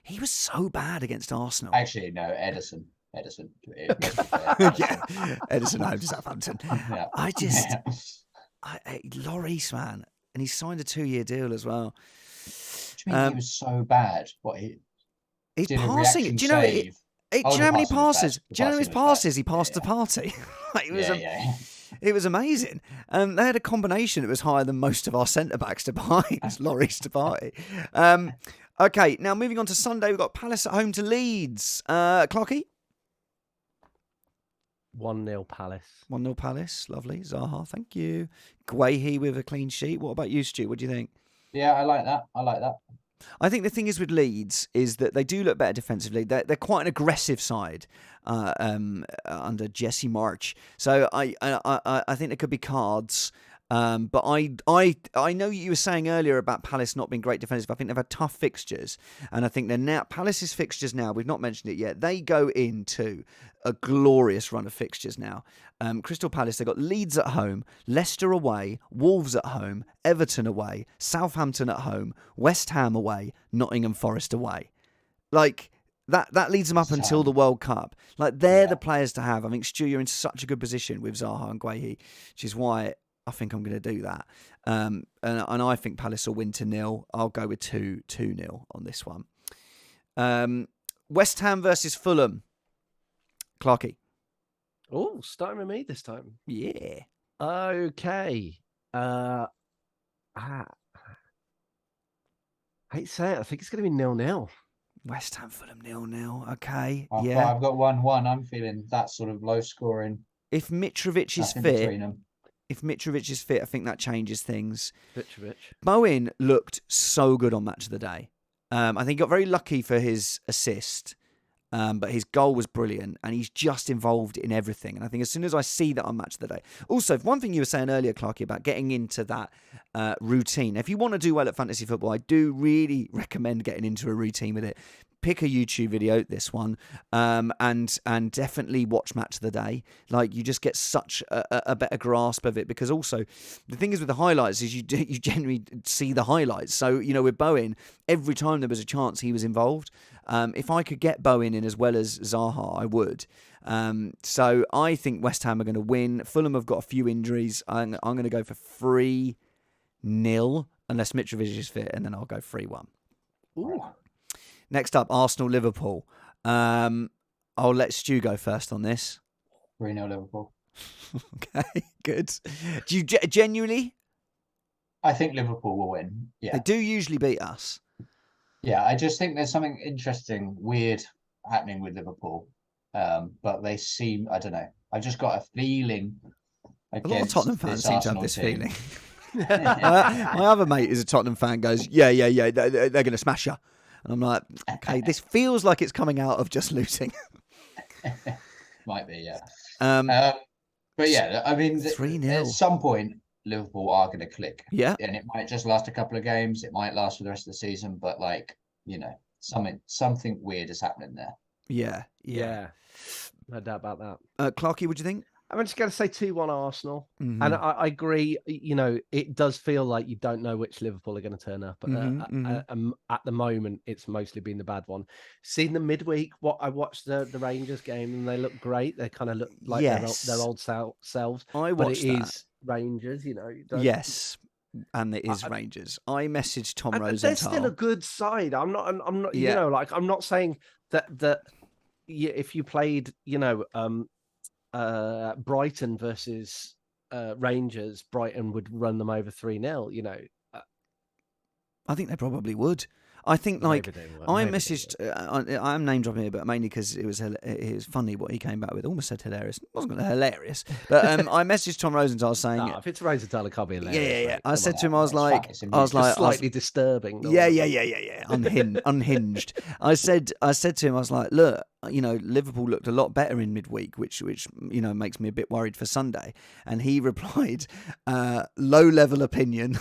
He was so bad against Arsenal. Actually, no, Edison. Yeah, Edison home to Southampton. Yeah. Lloris, man. And he signed a 2-year deal as well. Do you mean he was so bad? He's passing. Do you know? Do you know how many passes? Do you know how many passes he passed the party? It was amazing. They had a combination that was higher than most of our centre-backs to buy. It's Lloris to buy. Okay, now moving on to Sunday, we've got Palace at home to Leeds. Clocky? 1-0 Palace. 1-0 Palace. Lovely. Zaha, thank you. Guehi with a clean sheet. What about you, Stu? What do you think? Yeah, I like that. I think the thing is with Leeds is that they do look better defensively. They're quite an aggressive side under Jesse March. So I think there could be cards. But I know you were saying earlier about Palace not being great defensive. I think they've had tough fixtures, and I think they're now Palace's fixtures now. We've not mentioned it yet. They go into a glorious run of fixtures now. Crystal Palace, they've got Leeds at home, Leicester away, Wolves at home, Everton away, Southampton at home, West Ham away, Nottingham Forest away. Like that leads them up until the World Cup. Like they're the players to have. I think Stu, you're in such a good position with Zaha and Guehi, which is why I think I'm going to do that. And I think Palace will win 2-0. I'll go with 2-0 on this one. West Ham versus Fulham. Clarky. Oh, starting with me this time. Yeah. Okay. I hate to say it. I think it's going to be 0-0. West Ham Fulham 0-0. Okay. I've got 1-1. I'm feeling that sort of low scoring. If Mitrovic is fit. If Mitrovic is fit, I think that changes things. Mitrovic. Bowen looked so good on Match of the Day. I think he got very lucky for his assist, but his goal was brilliant, and he's just involved in everything. And I think as soon as I see that on Match of the Day. Also, one thing you were saying earlier, Clarky, about getting into that routine. If you want to do well at fantasy football, I do really recommend getting into a routine with it. Pick a YouTube video, this one, and definitely watch Match of the Day. Like, you just get such a better grasp of it, because also the thing is with the highlights is you generally see the highlights. So, with Bowen, every time there was a chance he was involved. If I could get Bowen in as well as Zaha, I would. So I think West Ham are going to win. Fulham have got a few injuries. I'm going to go for 3-0 unless Mitrovic is fit, and then I'll go 3-1. Ooh. Next up, Arsenal-Liverpool. I'll let Stu go first on this. 3-0 Liverpool. Okay, good. Do you genuinely? I think Liverpool will win. Yeah. They do usually beat us. Yeah, I just think there's something interesting, weird happening with Liverpool. But they seem, I don't know. I've just got a feeling. A lot of Tottenham fans seem to have this feeling. My other mate is a Tottenham fan. Goes, yeah, they're going to smash you, and I'm like, okay, this feels like it's coming out of just losing. Might be, yeah. But yeah, I mean, 3-0. At some point, Liverpool are going to click. Yeah, and it might just last a couple of games. It might last for the rest of the season, but something weird is happening there. Yeah. No doubt about that. Clarky, what do you think? I'm just going to say 2-1 Arsenal. Mm-hmm. And I agree, it does feel like you don't know which Liverpool are going to turn up. At the moment, it's mostly been the bad one. Seeing the midweek, I watched the Rangers game and they look great. They kind of look like their old selves. I watched but it that. is Rangers, Yes. And it is Rangers. I messaged Tom Rosenthal. They're still a good side. I'm not, I'm not saying that if you played, Brighton versus Rangers, Brighton would run them over 3-0, I think they probably would. I think I messaged. I'm name dropping here, but mainly because it was funny what he came back with. Almost said hilarious. It wasn't hilarious, but I messaged Tom Rosenthal saying, if it's Rosenthal, it can't be hilarious. Yeah. I said to him, I was like, slightly disturbing. Yeah. Unhinged. I said to him, I was like, look, Liverpool looked a lot better in midweek, which makes me a bit worried for Sunday. And he replied, low level opinion.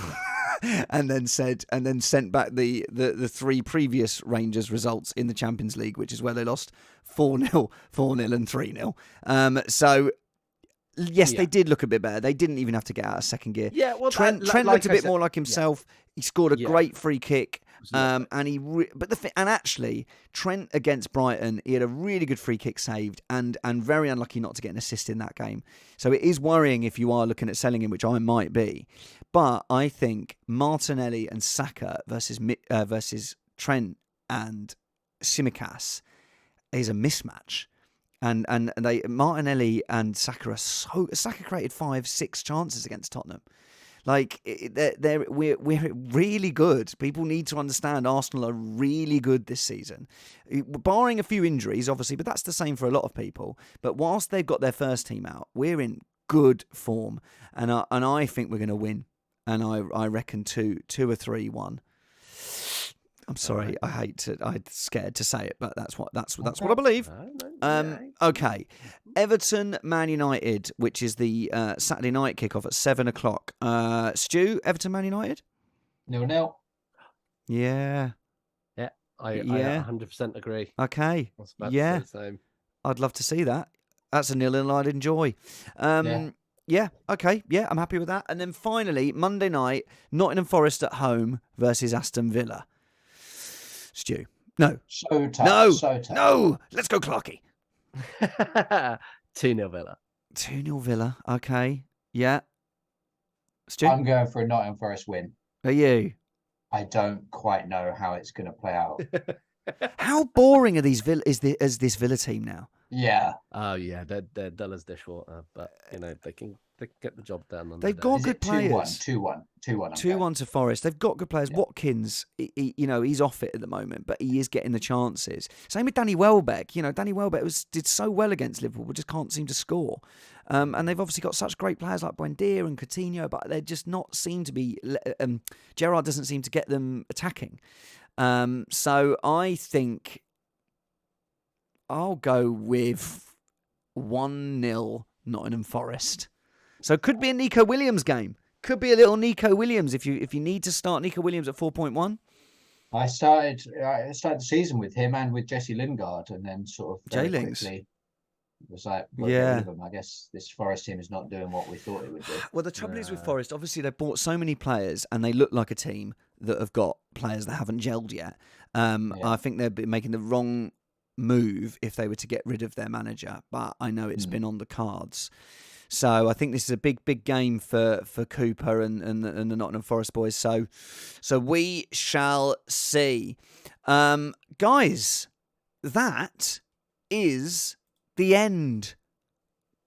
and then sent back the three previous Rangers results in the Champions League, which is where they lost 4-0, 4-0 and 3-0. So yes, they did look a bit better. They didn't even have to get out of second gear. Yeah, well, Trent looked a bit more like himself. He scored a great free kick. And actually, Trent against Brighton, he had a really good free kick saved, and very unlucky not to get an assist in that game. So it is worrying if you are looking at selling him, which I might be. But I think Martinelli and Saka versus Trent and Tsimikas is a mismatch. And Martinelli and Saka Saka created 5-6 chances against Tottenham. Like we're really good. People need to understand Arsenal are really good this season, barring a few injuries, obviously. But that's the same for a lot of people. But whilst they've got their first team out, we're in good form, and I think we're going to win. And I reckon 2 or 3-1. I'm sorry, I'm scared to say it, but that's what I believe. Okay, Everton, Man United, which is the Saturday night kickoff at 7:00. Stu, Everton, Man United, 0-0. Yeah. I 100% agree. Okay, yeah, I'd love to see that. That's a 0-0 I'd enjoy. Yeah, okay, yeah, I'm happy with that. And then finally, Monday night, Nottingham Forest at home versus Aston Villa. Stu. No. So tough. No. Let's go, Clarky. 2-0 Villa. 2-0 Villa. Okay. Yeah. Stu? I'm going for a Nottingham Forest win. Are you? I don't quite know how it's going to play out. How boring are these is this Villa team now? Yeah. Oh yeah, they're dull as dishwater, but they can get the job done. They've got good players. 2-1. 2-1 to Forest. They've got good players. Yeah. Watkins, he's off it at the moment, but he is getting the chances. Same with Danny Welbeck. Danny Welbeck did so well against Liverpool, but just can't seem to score. And they've obviously got such great players like Buendia and Coutinho, but they just not seem to be. Gerrard doesn't seem to get them attacking. So I think I'll go with 1-0 Nottingham Forest. So it could be a Nico Williams game. Could be a little Nico Williams if you need to start Nico Williams at 4.1. I started the season with him and with Jesse Lingard, and then sort of very quickly it was like, get rid of him. I guess this Forest team is not doing what we thought it would do. Well, the trouble is with Forest, obviously they've bought so many players and they look like a team that have got players that haven't gelled yet. I think they'd be making the wrong move if they were to get rid of their manager, but I know it's been on the cards. So I think this is a big game for Cooper and the Nottingham Forest boys. So we shall see. Guys, that is the end.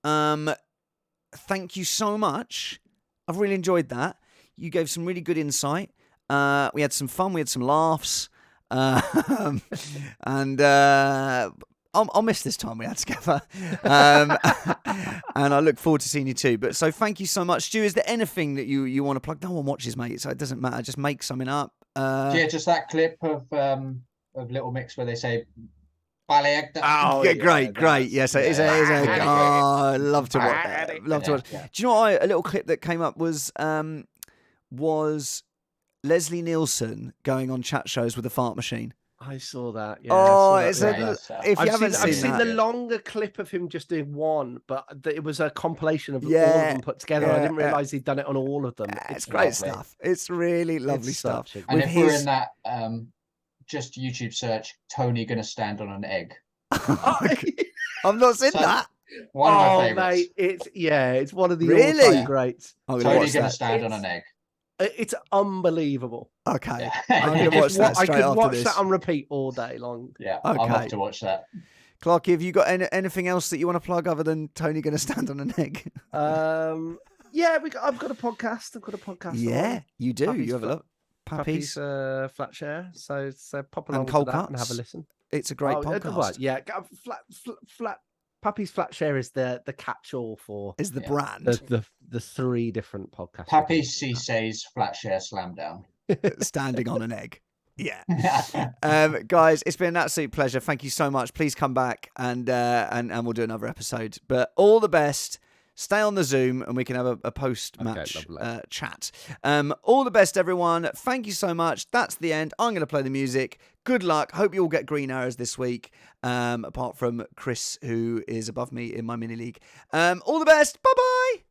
Thank you so much. I've really enjoyed that. You gave some really good insight. We had some fun. We had some laughs. And I'll miss this time we had together. And I look forward to seeing you too. But so thank you so much. Stu, is there anything that you want to plug? No one watches, mate, so it doesn't matter. Just make something up. Yeah, just that clip of Little Mix where they say Ballet. Oh, yeah, great. Yes, it is. I love to watch that. Love to watch. Yeah. Do you know what? A little clip that came up was Leslie Nielsen going on chat shows with a fart machine. I saw that. Yeah, Oh, I saw that, it's yeah. if you haven't I've seen seen that, the longer clip of him just doing one, but it was a compilation of all of Yeah, them put together. yeah, I didn't realise he'd done it on all of them. it's great lovely. stuff. It's really lovely It's stuff. such a- And With if we're his- in that, just YouTube search, Tony gonna stand on an egg. I've not seen So- that. One of my Oh, favorites. mate, it's one of the Really? all-time greats. I'm gonna Tony watch gonna that. stand on an egg. It's unbelievable. Okay, Yeah. I'm gonna watch that I straight could after watch this. that on repeat all day long. Yeah, Okay. I'll have to watch that. Clarky, have you got anything else that you want to plug other than Tony going to stand on an egg? Yeah, I've got a podcast. Yeah, you do. Pappy's You have a look. Pappy's Puppies. flat share. So pop along Cold to that and have Cuts. a listen. It's a great Oh, podcast. well, yeah, flat. Pappy's flat share is the catch-all for Is the Yeah. brand the three different podcasts. Pappy Cisse's flat share slam down. standing on an egg? Yeah. Guys, it's been an absolute pleasure. Thank you so much. Please come back and we'll do another episode. But all the best. Stay on the Zoom and we can have a post-match chat. All the best, everyone. Thank you so much. That's the end. I'm going to play the music. Good luck. Hope you all get green arrows this week, apart from Chris, who is above me in my mini league. All the best. Bye-bye.